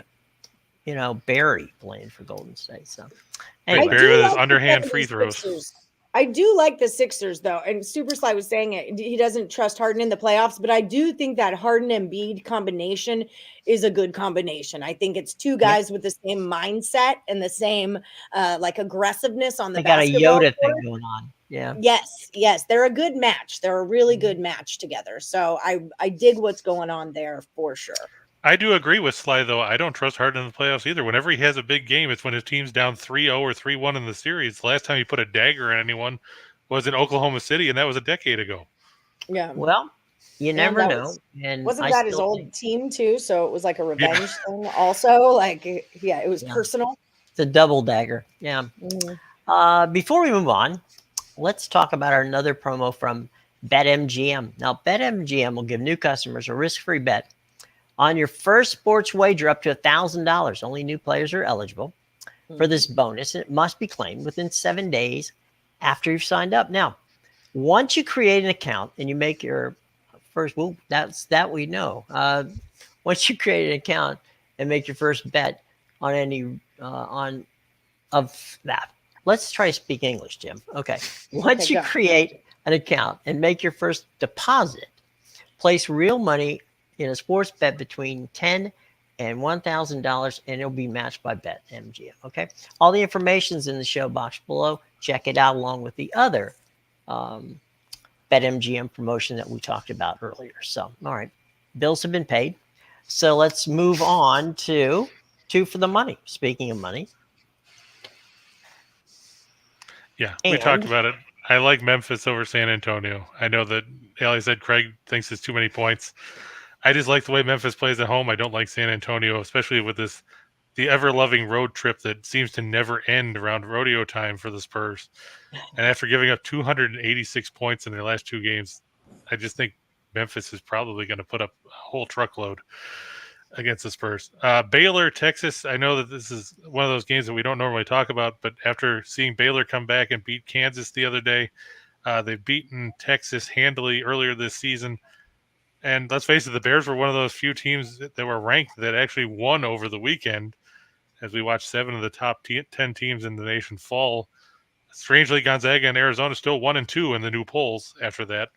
Barry playing for Golden State. So, anyway. Barry with his underhand free throws. I do like the Sixers, though, and Super Sly was saying it. He doesn't trust Harden in the playoffs, but I do think that Harden and Embiid combination is a good combination. I think it's two guys with the same mindset and the same aggressiveness on the basketball got a Yoda court. thing going on. Yeah. Yes, they're a good match. They're a really good match together. So I dig what's going on there for sure. I do agree with Sly, though. I don't trust Harden in the playoffs either. Whenever he has a big game, it's when his team's down 3-0 or 3-1 in the series. The last time he put a dagger in anyone was in Oklahoma City, and that was a decade ago. Yeah. Well, you never know. Wasn't that his old team, too? So it was like a revenge thing also? It was personal. It's a double dagger. Yeah. Before we move on, let's talk about another promo from BetMGM. Now, BetMGM will give new customers a risk-free bet on your first sports wager up to $1,000. Only new players are eligible for this bonus. It must be claimed within 7 days after you've signed up. Now, once you create an account and you make your first, that we know. once you create an account and make your first bet on any on of that. Let's try to speak English, Jim. Okay. Once you create an account and make your first deposit, place real money in a sports bet between $10 and $1,000, and it'll be matched by BetMGM. Okay. All the information's in the show box below. Check it out along with the other BetMGM promotion that we talked about earlier. So, all right. Bills have been paid. So let's move on to two for the money. Speaking of money. Yeah, we talked about it. I like Memphis over San Antonio. I know that Allie said Craig thinks it's too many points. I just like the way Memphis plays at home. I don't like San Antonio, especially with the ever-loving road trip that seems to never end around rodeo time for the Spurs. And after giving up 286 points in their last two games, I just think Memphis is probably going to put up a whole truckload against the Spurs. Baylor, Texas, I know that this is one of those games that we don't normally talk about, but after seeing Baylor come back and beat Kansas the other day, they've beaten Texas handily earlier this season. And let's face it, the Bears were one of those few teams that were ranked that actually won over the weekend, as we watched 7 of the top 10 teams in the nation fall. Strangely, Gonzaga and Arizona still 1-2 in the new polls after that.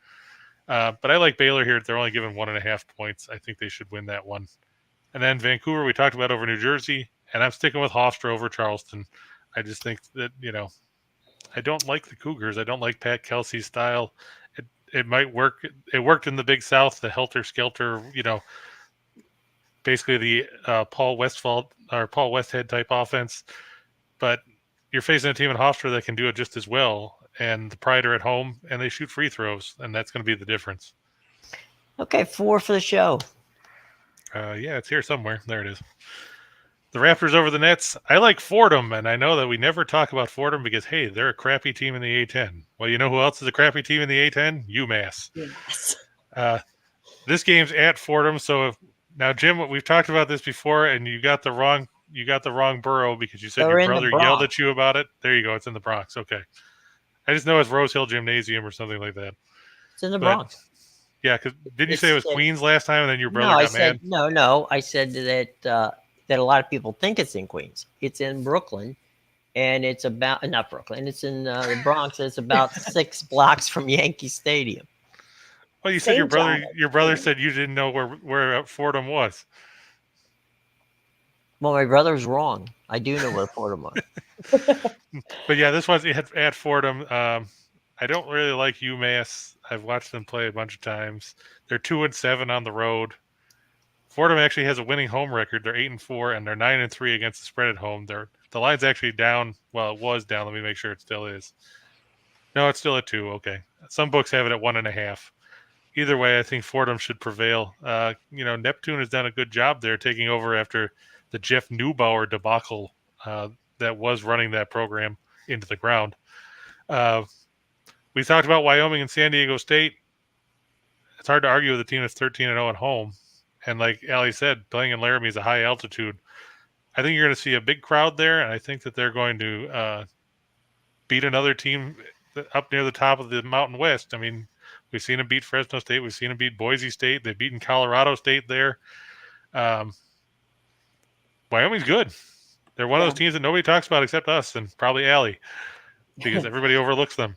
But I like Baylor here. They're only given 1.5 points. I think they should win that one. And then Vancouver, we talked about over New Jersey, and I'm sticking with Hofstra over Charleston. I just think that, I don't like the Cougars. I don't like Pat Kelsey's style. It might work. It worked in the Big South, the helter-skelter, basically the Paul Westhead type offense. But you're facing a team in Hofstra that can do it just as well, and the Pride are at home, and they shoot free throws, and that's going to be the difference. Okay, 4 for the show. Yeah, it's here somewhere. There it is. The Raptors over the Nets. I like Fordham, and I know that we never talk about Fordham because, hey, they're a crappy team in the A10. Well, you know who else is a crappy team in the A10? UMass. Yes. This game's at Fordham, so now, Jim, we've talked about this before, and you got the wrong borough because you said your brother yelled at you about it. There you go. It's in the Bronx. Okay. I just know it's Rose Hill Gymnasium or something like that. It's in the Bronx. Yeah, because didn't you say it was Queens last time, and then your brother got mad? No. I said that a lot of people think it's in Queens. It's in Brooklyn, and it's about not Brooklyn. It's in the Bronx. And it's about 6 blocks from Yankee Stadium. Well, you said your brother said you didn't know where Fordham was. Well, my brother's wrong. I do know where Fordham was. But yeah, this one's at Fordham. I don't really like UMass. I've watched them play a bunch of times. They're 2-7 on the road. Fordham actually has a winning home record. They're 8-4, and they're 9-3 against the spread at home. The line's actually down. Well, it was down. Let me make sure it still is. No, it's still at 2. Okay. Some books have it at 1.5. Either way, I think Fordham should prevail. Neptune has done a good job there, taking over after the Jeff Neubauer debacle that was running that program into the ground. We talked about Wyoming and San Diego State. It's hard to argue with a team that's 13-0 at home. And like Allie said, playing in Laramie is a high altitude. I think you're going to see a big crowd there, and I think that they're going to beat another team up near the top of the Mountain West. I mean, we've seen them beat Fresno State. We've seen them beat Boise State. They've beaten Colorado State there. Wyoming's good. They're one of those teams that nobody talks about except us and probably Allie because everybody overlooks them.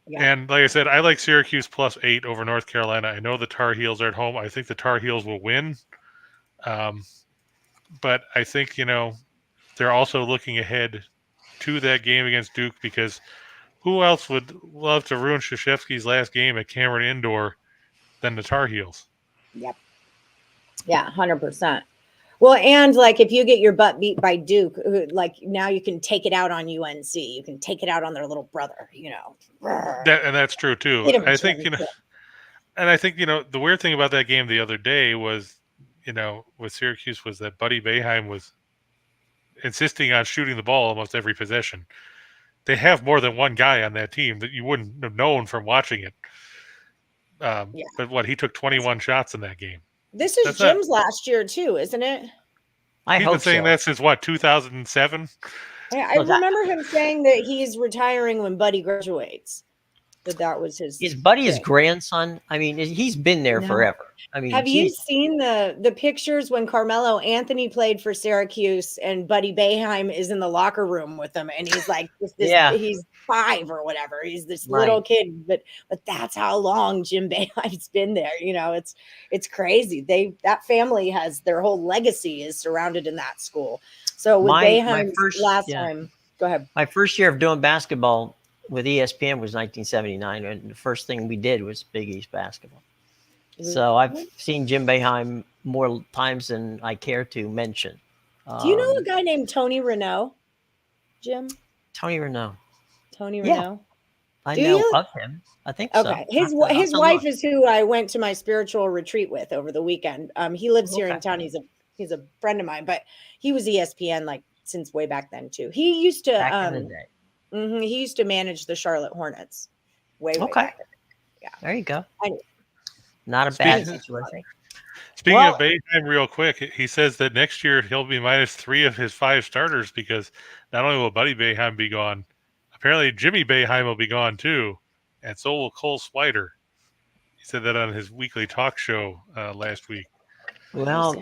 Yeah. And like I said, I like Syracuse +8 over North Carolina. I know the Tar Heels are at home. I think the Tar Heels will win. But I think, they're also looking ahead to that game against Duke because who else would love to ruin Krzyzewski's last game at Cameron Indoor than the Tar Heels? Yep. Yeah, 100%. Well, and like if you get your butt beat by Duke, like now you can take it out on UNC. You can take it out on their little brother, and that's true too. I think, and I think, the weird thing about that game the other day was, with Syracuse was that Buddy Boeheim was insisting on shooting the ball almost every possession. They have more than one guy on that team that you wouldn't have known from watching it. But he took 21 shots in that game. This is Jim's last year too, isn't it? He's been saying that since 2007? I remember him saying that he's retiring when Buddy graduates. that was his buddy's pick. grandson. I mean, he's been there forever. I mean, have you seen the pictures when Carmelo Anthony played for Syracuse and Buddy Boeheim is in the locker room with him, and he's like he's 5 or whatever. He's this little kid, but that's how long Jim Boeheim's been there. You know, it's crazy. That family has their whole legacy is surrounded in that school. So with Boeheim's last time, go ahead. My first year of doing basketball with ESPN was 1979, and the first thing we did was Big East basketball. So I've seen Jim Boeheim more times than I care to mention. Do you know a guy named Tony Renaud, Jim? Tony Renaud. Yeah. I know of him. I think so. Okay. His wife is who I went to my spiritual retreat with over the weekend. He lives here in town. He's a friend of mine, but he was ESPN like since way back then too. He used to back in the day. He used to manage the Charlotte Hornets. Way back. Yeah. There you go. Not a bad situation. Speaking of Boeheim, real quick, he says that next year he'll be minus 3 of his 5 starters because not only will Buddy Boeheim be gone, apparently Jimmy Boeheim will be gone too, and so will Cole Swider. He said that on his weekly talk show last week. Well,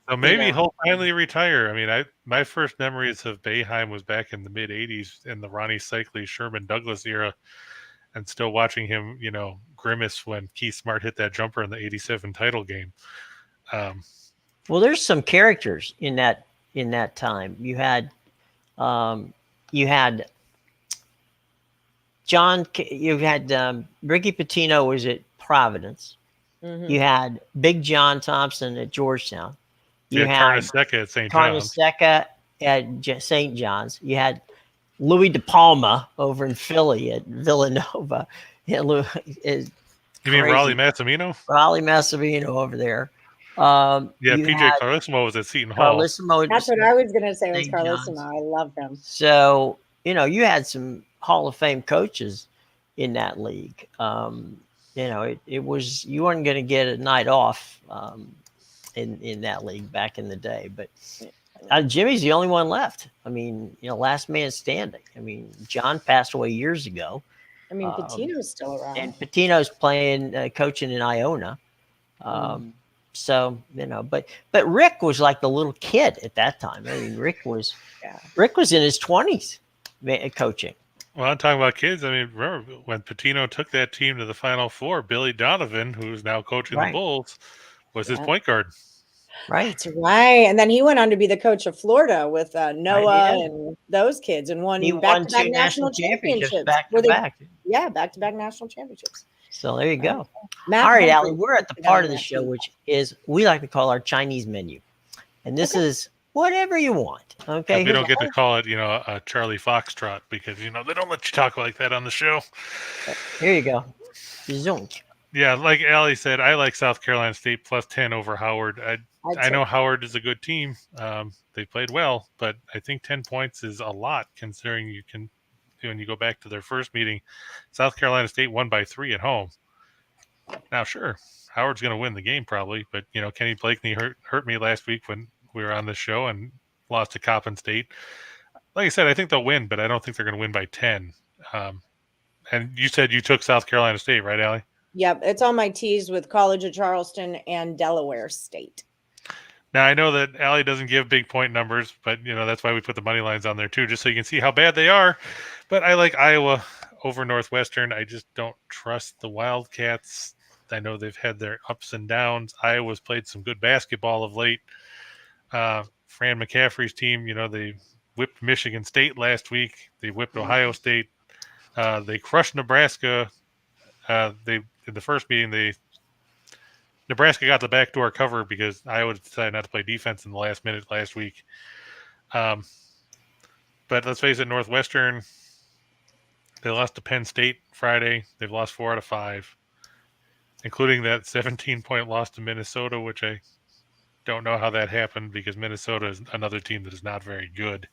so maybe he'll finally retire. I mean, my first memories of Boeheim was back in the mid '80s in the Ronnie Cycli, Sherman Douglas era. And still watching him, grimace when Keith Smart hit that jumper in the '87 title game. Well, there's some characters in that time. You had John. You had Ricky Pitino was at Providence. Mm-hmm. You had Big John Thompson at Georgetown. You had Carnesecca at St. John's. Carnesecca at St. John's. You had Louis De Palma over in Philly at Villanova. You mean Raleigh Massimino? Raleigh Massimino over there. PJ Carlissimo was at Seton Hall. That's what I was going to say was Carlissimo. I love them. So, you had some Hall of Fame coaches in that league. It was, you weren't going to get a night off in that league back in the day, but Jimmy's the only one left. I mean, last man standing. I mean, John passed away years ago. I mean, Pitino's still around. And Pitino's playing, coaching in Iona. So, but Rick was like the little kid at that time. I mean, Rick was in his 20s coaching. Well, I'm talking about kids. I mean, remember when Pitino took that team to the Final Four, Billy Donovan, who's now coaching the Bulls, was his point guard. Right. That's right. And then he went on to be the coach of Florida with Noah and those kids and won back-to-back national championships. Back-to-back. Back-to-back national championships. So there you go. All right, Allie, we're at the part of the show which is we like to call our Chinese menu. And this is whatever you want. Okay. We don't get to call it, a Charlie Foxtrot because, they don't let you talk like that on the show. Here you go. Zoom. Yeah, like Allie said, I like South Carolina State plus 10 over Howard. I know Howard is a good team. They played well, but I think 10 points is a lot considering when you go back to their first meeting, South Carolina State won by 3 at home. Now, sure, Howard's going to win the game probably, but, Kenny Blakeney hurt me last week when we were on the show and lost to Coppin State. Like I said, I think they'll win, but I don't think they're going to win by 10. And you said you took South Carolina State, right, Allie? Yep, it's on my tees with College of Charleston and Delaware State. Now, I know that Allie doesn't give big point numbers, but, that's why we put the money lines on there, too, just so you can see how bad they are. But I like Iowa over Northwestern. I just don't trust the Wildcats. I know they've had their ups and downs. Iowa's played some good basketball of late. Fran McCaffrey's team, they whipped Michigan State last week. They whipped Ohio State. They crushed Nebraska. In the first meeting, Nebraska got the backdoor cover because Iowa decided not to play defense in the last minute last week. But let's face it, Northwestern, they lost to Penn State Friday. They've lost 4 out of 5, including that 17-point loss to Minnesota, which I don't know how that happened because Minnesota is another team that is not very good.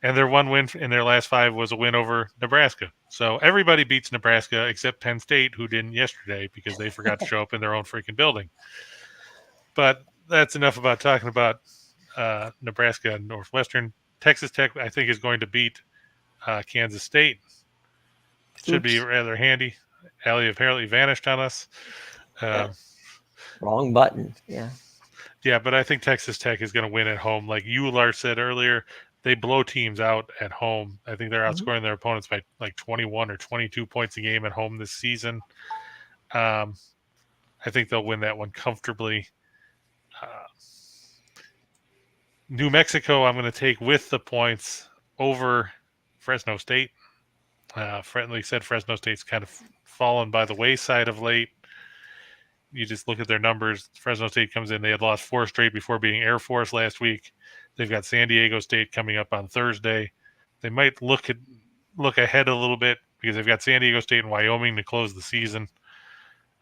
And their one win in their last 5 was a win over Nebraska. So everybody beats Nebraska except Penn State, who didn't yesterday because they forgot to show up in their own freaking building. But that's enough about talking about Nebraska and Northwestern. Texas Tech, I think, is going to beat Kansas State. should be Oops. rather handy. Allie apparently vanished on us. Wrong button. Yeah. Yeah, but I think Texas Tech is going to win at home. Like Euler said earlier, they blow teams out at home. I think they're outscoring their opponents by like 21 or 22 points a game at home this season. I think they'll win that one comfortably. New Mexico, I'm going to take with the points over Fresno State. Friendly said Fresno State's kind of fallen by the wayside of late. You just look at their numbers. Fresno State comes in. They had lost 4 straight before beating Air Force last week. They've got San Diego State coming up on Thursday. They might look ahead a little bit because they've got San Diego State and Wyoming to close the season.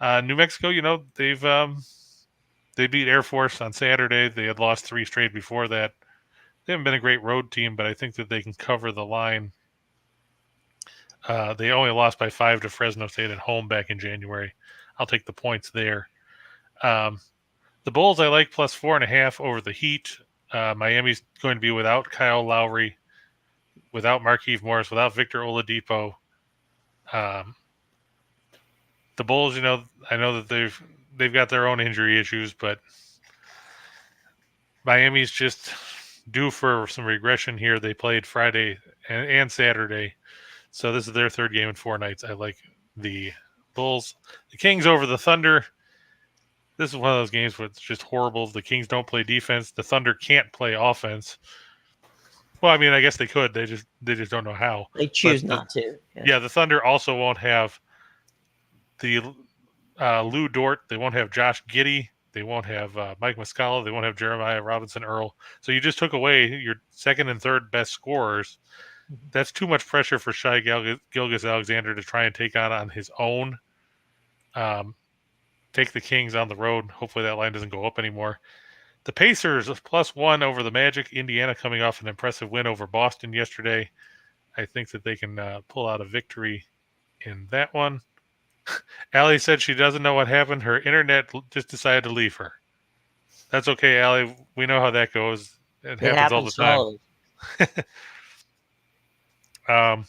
New Mexico, they beat Air Force on Saturday. They had lost 3 straight before that. They haven't been a great road team, but I think that they can cover the line. They only lost by 5 to Fresno State at home back in January. I'll take the points there. The Bulls I like plus 4.5 over the Heat. Miami's going to be without Kyle Lowry, without Markieff Morris, without Victor Oladipo. The Bulls, I know that they've got their own injury issues, but Miami's just due for some regression here. They played Friday and Saturday, so this is their 3rd game in 4 nights. I like the Bulls. The Kings over the Thunder. This is one of those games where it's just horrible. The Kings don't play defense. The Thunder can't play offense. Well, I mean, I guess they could. They just don't know how. They choose not to. Yeah, the Thunder also won't have the Lou Dort. They won't have Josh Giddey. They won't have Mike Muscala. They won't have Jeremiah Robinson-Earl. So you just took away your 2nd and 3rd best scorers. That's too much pressure for Shai Gilgeous-Alexander to try and take on his own. Take the Kings on the road. Hopefully that line doesn't go up anymore. The Pacers plus 1 over the Magic. Indiana coming off an impressive win over Boston yesterday. I think that they can pull out a victory in that one. Allie said she doesn't know what happened. Her internet just decided to leave her. That's okay, Allie. We know how that goes. It happens all the time.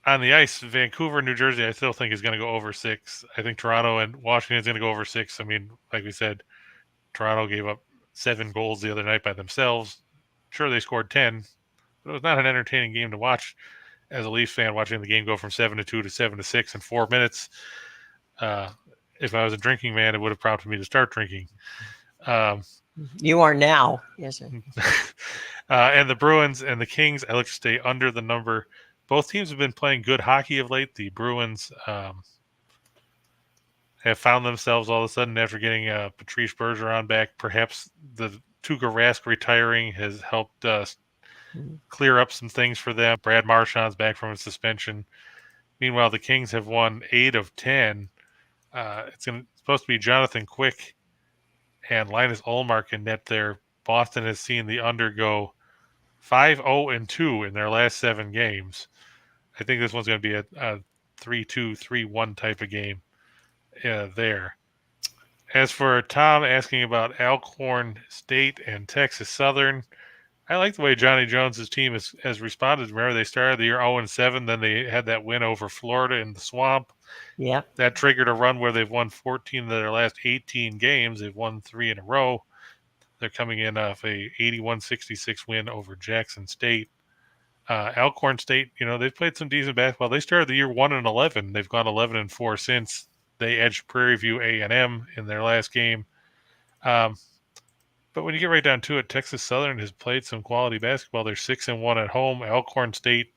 On the ice, Vancouver, New Jersey, I still think is going to go over 6. I think Toronto and Washington is going to go over 6. I mean, like we said, Toronto gave up 7 goals the other night by themselves. Sure, they scored 10, but it was not an entertaining game to watch as a Leafs fan, watching the game go from 7-2 to 7-6 in 4 minutes. If I was a drinking man, it would have prompted me to start drinking. You are now. Yes, sir. And the Bruins and the Kings, I look to stay under the number. Both teams have been playing good hockey of late. The Bruins have found themselves all of a sudden after getting Patrice Bergeron back. Perhaps the Tuukka Rask retiring has helped clear up some things for them. Brad Marchand's back from a suspension. Meanwhile, the Kings have won 8 of 10. It's supposed to be Jonathan Quick and Linus Ullmark in net there. Boston has seen the under go 5-0-2 in their last 7 games. I think this one's going to be a 3-2, 3-1 type of game there. As for Tom asking about Alcorn State and Texas Southern, I like the way Johnny Jones's team has responded. Remember, they started the year 0-7, then they had that win over Florida in the Swamp. Yeah. That triggered a run where they've won 14 of their last 18 games. They've won 3 in a row. They're coming in off a 81-66 win over Jackson State. Alcorn State, they've played some decent basketball. They started the year 1-11. They've gone 11-4 since. They edged Prairie View A&M in their last game. But when you get right down to it, Texas Southern has played some quality basketball. They're 6-1 at home. Alcorn State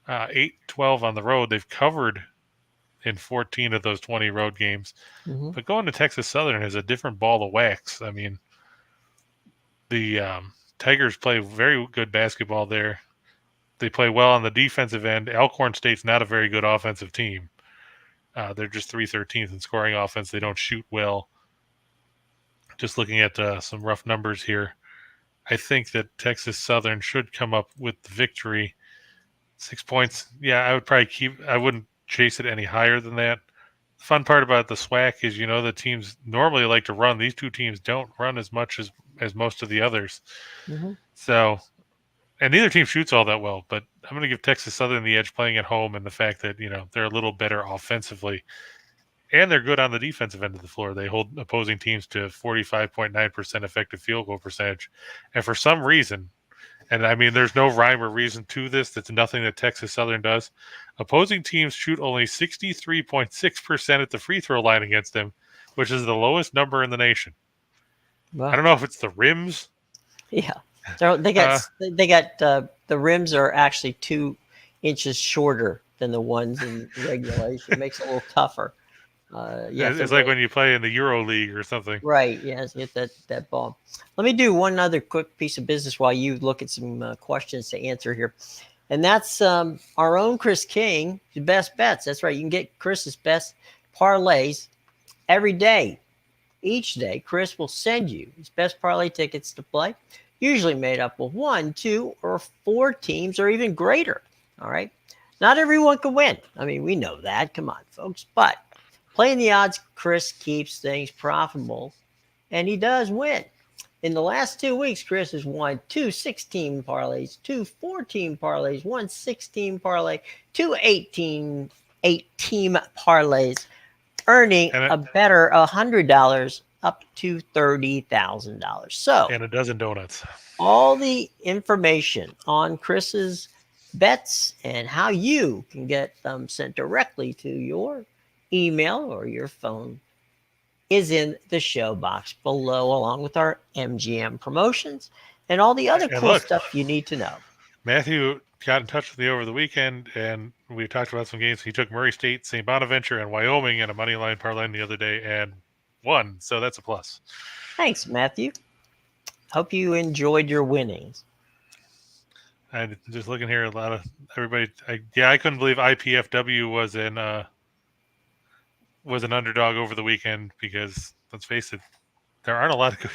8-12 on the road. They've covered in 14 of those 20 road games. Mm-hmm. But going to Texas Southern is a different ball of wax. I mean, the Tigers play very good basketball there. They play well on the defensive end. Alcorn State's not a very good offensive team. They're just 313th in scoring offense. They don't shoot well. Just looking at some rough numbers here, I think that Texas Southern should come up with the victory. 6 points. Yeah, I would probably I wouldn't chase it any higher than that. The fun part about the SWAC is, the teams normally like to run. These two teams don't run as much as most of the others. Mm-hmm. So, and neither team shoots all that well, but gonna give Texas Southern the edge playing at home, and the fact that they're a little better offensively, and they're good on the defensive end of the floor. They hold opposing teams to 45.9% effective field goal percentage, and for some reason, and I mean, there's no rhyme or reason to this. That's nothing that Texas Southern does. Opposing teams shoot only 63.6% at the free throw line against them, which is the lowest number in the nation. Wow. I don't know if it's the rims. Yeah, they got the rims are actually 2 inches shorter than the ones in regulation. It makes it a little tougher. It's like when you play in the Euro League or something. Right. Yes, hit that ball. Let me do one other quick piece of business while you look at some questions to answer here. And that's our own Chris King, the best bets. That's right. You can get Chris's best parlays every day. Each day, Chris will send you his best parlay tickets to play, usually made up of 1, 2, or 4 teams or even greater. All right. Not everyone can win. I mean, we know that. Come on, folks. But playing the odds, Chris keeps things profitable, and he does win. In the last 2 weeks, Chris has won 2 16 parlays, 2 14 parlays, 1 16 parlay, 2 18 team parlays, earning a better $100 up to $30,000. So, and a dozen donuts. All the information on Chris's bets and how you can get them sent directly to your email or your phone is in the show box below, along with our MGM promotions and all the other cool stuff you need to know. Matthew got in touch with me over the weekend, and we talked about some games. He took Murray State, St. Bonaventure, and Wyoming in a money line parlay the other day and won. So that's a plus. Thanks, Matthew. Hope you enjoyed your winnings. I'm just looking here. A lot of everybody. I couldn't believe IPFW was an underdog over the weekend because, let's face it, there aren't a lot of good.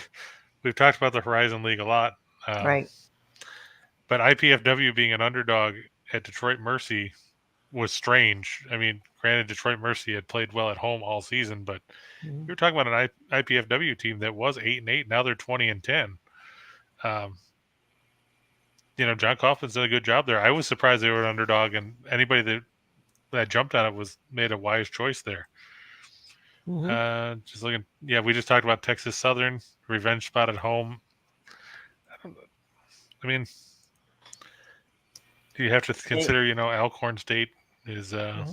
We've talked about the Horizon League a lot. Right. But IPFW being an underdog at Detroit Mercy was strange. I mean, granted, Detroit Mercy had played well at home all season, but we were talking about an IPFW team that was 8-8. Now they're 20-10. John Kaufman's done a good job there. I was surprised they were an underdog, and anybody that jumped on it made a wise choice there. Just looking, we just talked about Texas Southern revenge spot at home. I mean, you have to consider, Alcorn State is a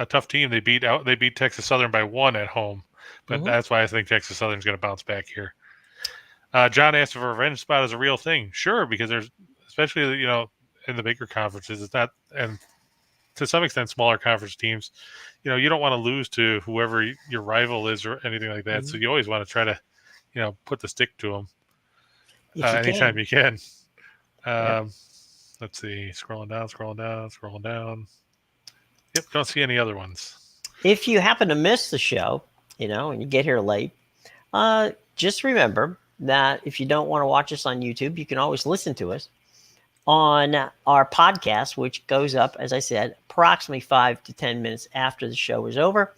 tough team. They beat Texas Southern by 1 at home, but that's why I think Texas Southern's going to bounce back here. John asked if a revenge spot is a real thing. Sure, because there's, especially in the bigger conferences, it's not, and to some extent smaller conference teams, you don't want to lose to whoever your rival is or anything like that. So you always want to try to, put the stick to them anytime you can. Let's see, scrolling down. Yep, don't see any other ones. If you happen to miss the show, and you get here late, just remember that if you don't want to watch us on YouTube, you can always listen to us on our podcast, which goes up, as I said, approximately 5 to 10 minutes after the show is over.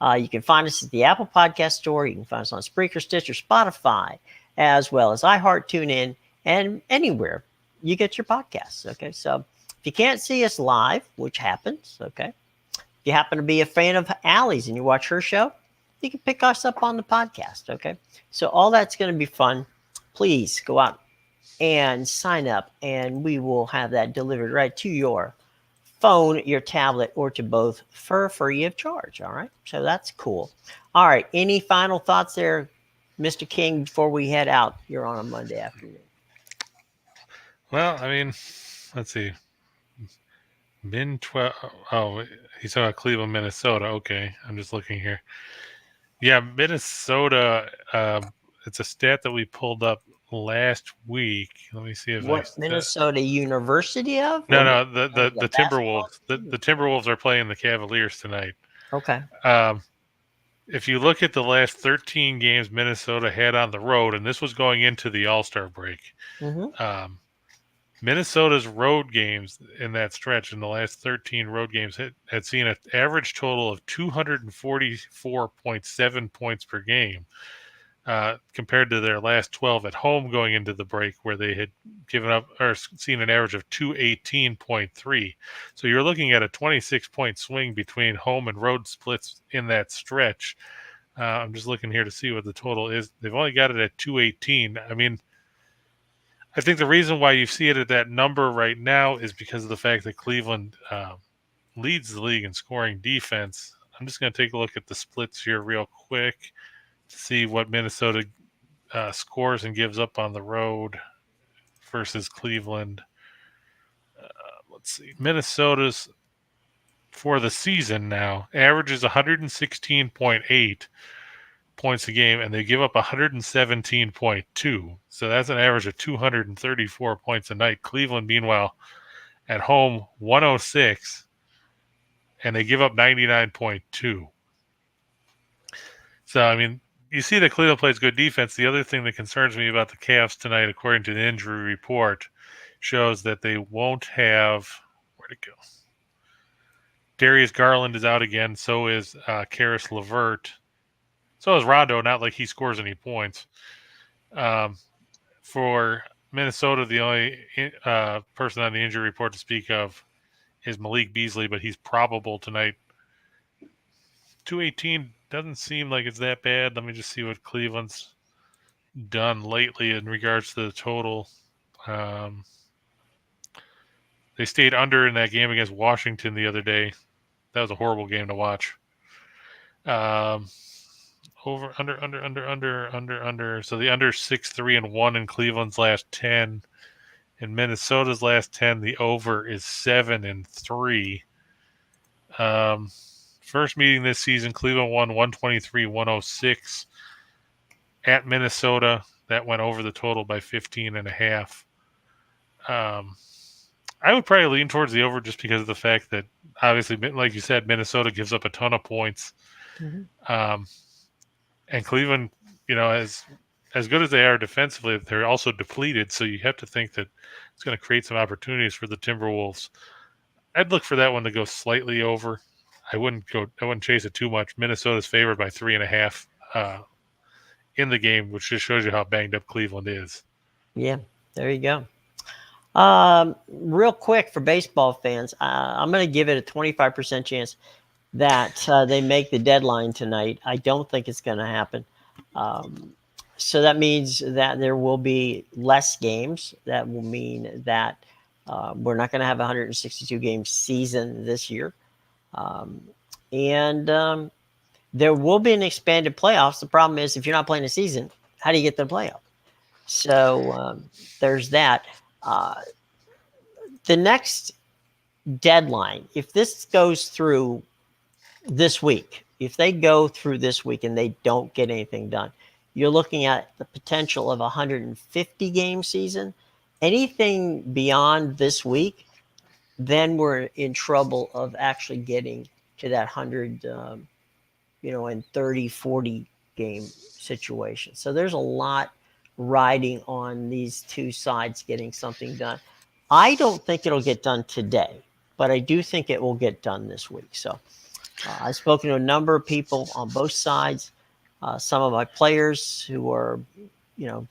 You can find us at the Apple Podcast Store. You can find us on Spreaker, Stitcher, Spotify, as well as iHeart, TuneIn, and anywhere you get your podcasts. Okay, so if you can't see us live, which happens, okay, if you happen to be a fan of Allie's and you watch her show, you can pick us up on the podcast. Okay, so all that's going to be fun. Please go out and sign up, and we will have that delivered right to your phone, your tablet, or to both for free of charge. All right, so that's cool. All right, any final thoughts there, Mr. King, before we head out here on a Monday afternoon? Well, I mean, let's see. Min 12. Oh, he's talking about Cleveland, Minnesota. Okay, I'm just looking here. Yeah, Minnesota. It's a stat that we pulled up last week. Let me see if Minnesota University of? No, the Timberwolves. The Timberwolves are playing the Cavaliers tonight. Okay. If you look at the last 13 games Minnesota had on the road, and this was going into the All-Star break, Minnesota's road games in that stretch, in the last 13 road games, had seen an average total of 244.7 points per game. compared to their last 12 at home going into the break, where they had given up or seen an average of 218.3. So you're looking at a 26-point swing between home and road splits in that stretch. I'm just looking here to see what the total is. They've only got it at 218. I mean, I think the reason why you see it at that number right now is because of the fact that Cleveland leads the league in scoring defense. I'm just going to take a look at the splits here real quick to see what Minnesota scores and gives up on the road versus Cleveland. Let's see. Minnesota's for the season now averages 116.8 points a game, and they give up 117.2. So that's an average of 234 points a night. Cleveland, meanwhile, at home, 106, and they give up 99.2. So, I mean, you see that Cleveland plays good defense. The other thing that concerns me about the Cavs tonight, according to the injury report, shows that they won't have – where'd it go? Darius Garland is out again. So is Karis LeVert. So is Rondo, not like he scores any points. For Minnesota, the only person on the injury report to speak of is Malik Beasley, but he's probable tonight. 218 doesn't seem like it's that bad. Let me just see what Cleveland's done lately in regards to the total. They stayed under in that game against Washington the other day. That was a horrible game to watch. Over, under. So the under 6-3-1 in Cleveland's last 10. In Minnesota's last 10, the over is 7-3. First meeting this season, Cleveland won 123-106 at Minnesota. That went over the total by 15.5. I would probably lean towards the over just because of the fact that, obviously, like you said, Minnesota gives up a ton of points. Mm-hmm. And Cleveland, as good as they are defensively, they're also depleted. So you have to think that it's going to create some opportunities for the Timberwolves. I'd look for that one to go slightly over. I wouldn't chase it too much. Minnesota's favored by 3.5 in the game, which just shows you how banged up Cleveland is. Yeah, there you go. Real quick for baseball fans, I'm going to give it a 25% chance that they make the deadline tonight. I don't think it's going to happen. So that means that there will be less games. That will mean that we're not going to have a 162-game season this year. And there will be an expanded playoffs. The problem is if you're not playing a season, how do you get to the playoff? So there's that. The next deadline, if this goes through this week, if they go through this week and they don't get anything done, you're looking at the potential of a 150-game season. Anything beyond this week, then we're in trouble of actually getting to that 100, and 30, 40 game situation. So there's a lot riding on these two sides getting something done. I don't think it'll get done today, but I do think it will get done this week. So I've spoken to a number of people on both sides. Some of my players who are,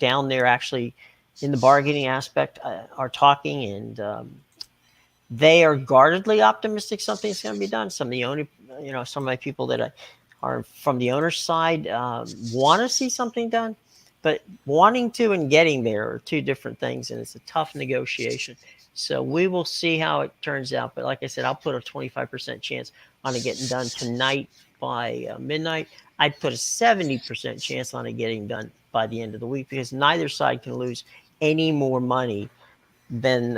down there actually in the bargaining aspect are talking, and they are guardedly optimistic something's going to be done. Some of my people that are from the owner's side want to see something done, but wanting to and getting there are two different things, and it's a tough negotiation. So we will see how it turns out. But like I said, I'll put a 25% chance on it getting done tonight by midnight. I'd put a 70% chance on it getting done by the end of the week, because neither side can lose any more money than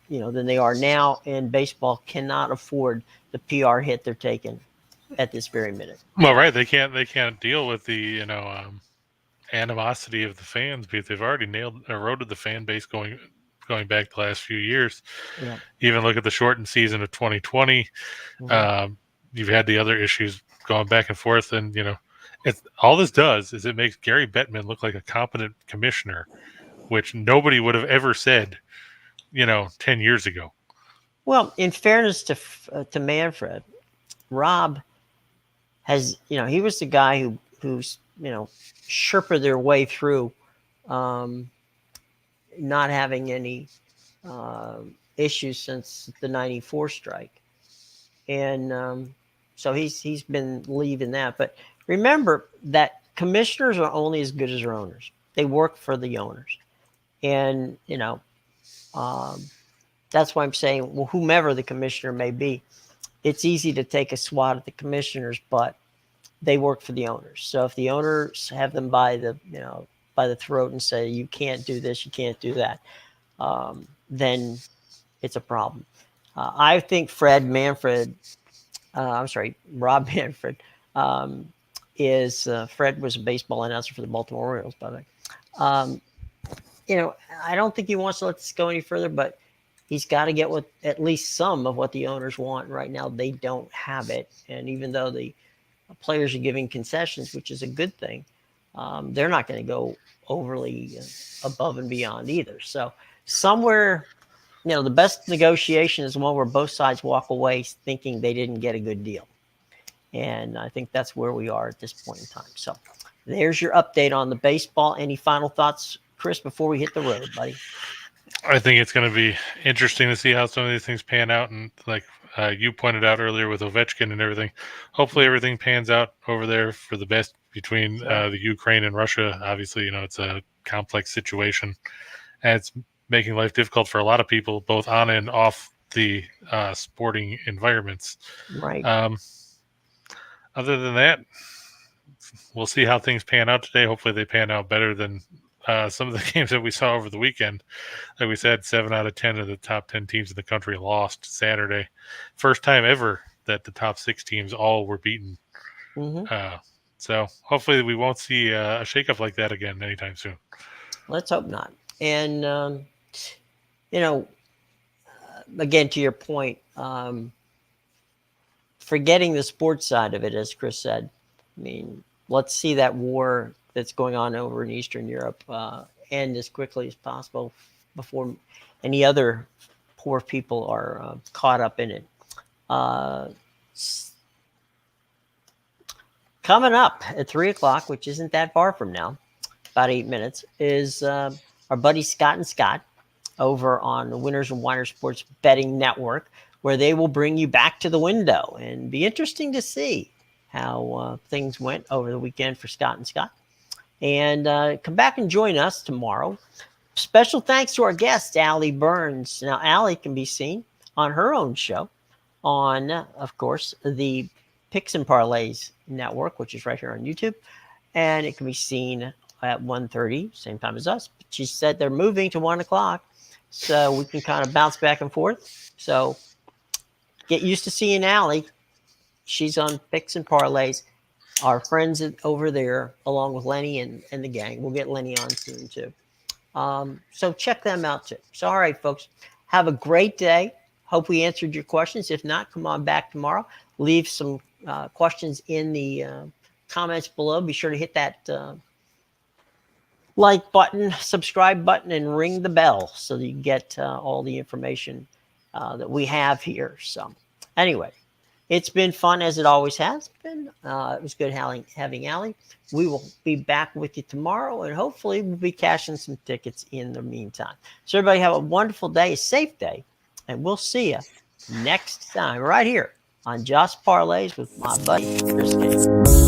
they are now, and baseball cannot afford the PR hit they're taking at this very minute. Well, right, they can't deal with the animosity of the fans, because they've already eroded the fan base going back the last few years. Yeah. Even look at the shortened season of 2020. Mm-hmm. You've had the other issues going back and forth, and all this does is it makes Gary Bettman look like a competent commissioner, which nobody would have ever said 10 years ago. Well, in fairness to Manfred, Rob has, he was the guy who Sherpa their way through, not having any issues since the '94 strike, and so he's been leaving that. But remember that commissioners are only as good as their owners. They work for the owners, and that's why I'm saying, well, whomever the commissioner may be, it's easy to take a swat at the commissioners, but they work for the owners. So if the owners have them by the throat and say, you can't do this, you can't do that, then it's a problem. I think Rob Manfred, is Fred was a baseball announcer for the Baltimore Orioles, by the way. I don't think he wants to let this go any further, but he's got to get at least some of what the owners want. Right now, they don't have it. And even though the players are giving concessions, which is a good thing, they're not going to go overly above and beyond either. So somewhere, the best negotiation is one where both sides walk away thinking they didn't get a good deal. And I think that's where we are at this point in time. So there's your update on the baseball. Any final thoughts, Chris, before we hit the road, buddy? I think it's going to be interesting to see how some of these things pan out. And like you pointed out earlier with Ovechkin and everything, hopefully everything pans out over there for the best between the Ukraine and Russia. Obviously, it's a complex situation, and it's making life difficult for a lot of people, both on and off the sporting environments. Right. Other than that, we'll see how things pan out today. Hopefully they pan out better than some of the games that we saw over the weekend. Like we said, 7 out of 10 of the top 10 teams in the country lost Saturday. First time ever that the top 6 teams all were beaten. Mm-hmm. So hopefully we won't see a shakeup like that again anytime soon. Let's hope not. And, again, to your point, forgetting the sports side of it, as Chris said, I mean, let's see that war that's going on over in Eastern Europe end as quickly as possible before any other poor people are caught up in it. Coming up at 3 o'clock, which isn't that far from now, about 8 minutes, is our buddy Scott and Scott over on the Whiners and Whiners Sports Betting Network, where they will bring you back to the window, and be interesting to see how things went over the weekend for Scott and Scott. And come back and join us tomorrow. Special thanks to our guest, Allie Burns. Now, Allie can be seen on her own show on, of course, the Picks and Parlays Network, which is right here on YouTube. And it can be seen at 1:30, same time as us. But she said they're moving to 1 o'clock, so we can kind of bounce back and forth. So get used to seeing Allie. She's on Picks and Parlays. Our friends over there, along with Lenny and the gang. We'll get Lenny on soon, too. So check them out, too. So, all right, folks, have a great day. Hope we answered your questions. If not, come on back tomorrow. Leave some questions in the comments below. Be sure to hit that like button, subscribe button, and ring the bell so that you get all the information that we have here. So, anyway. It's been fun, as it always has been. It was good having Allie. We will be back with you tomorrow, and hopefully we'll be cashing some tickets in the meantime. So everybody have a wonderful day, a safe day, and we'll see you next time right here on Just Parlays with my buddy Chris King.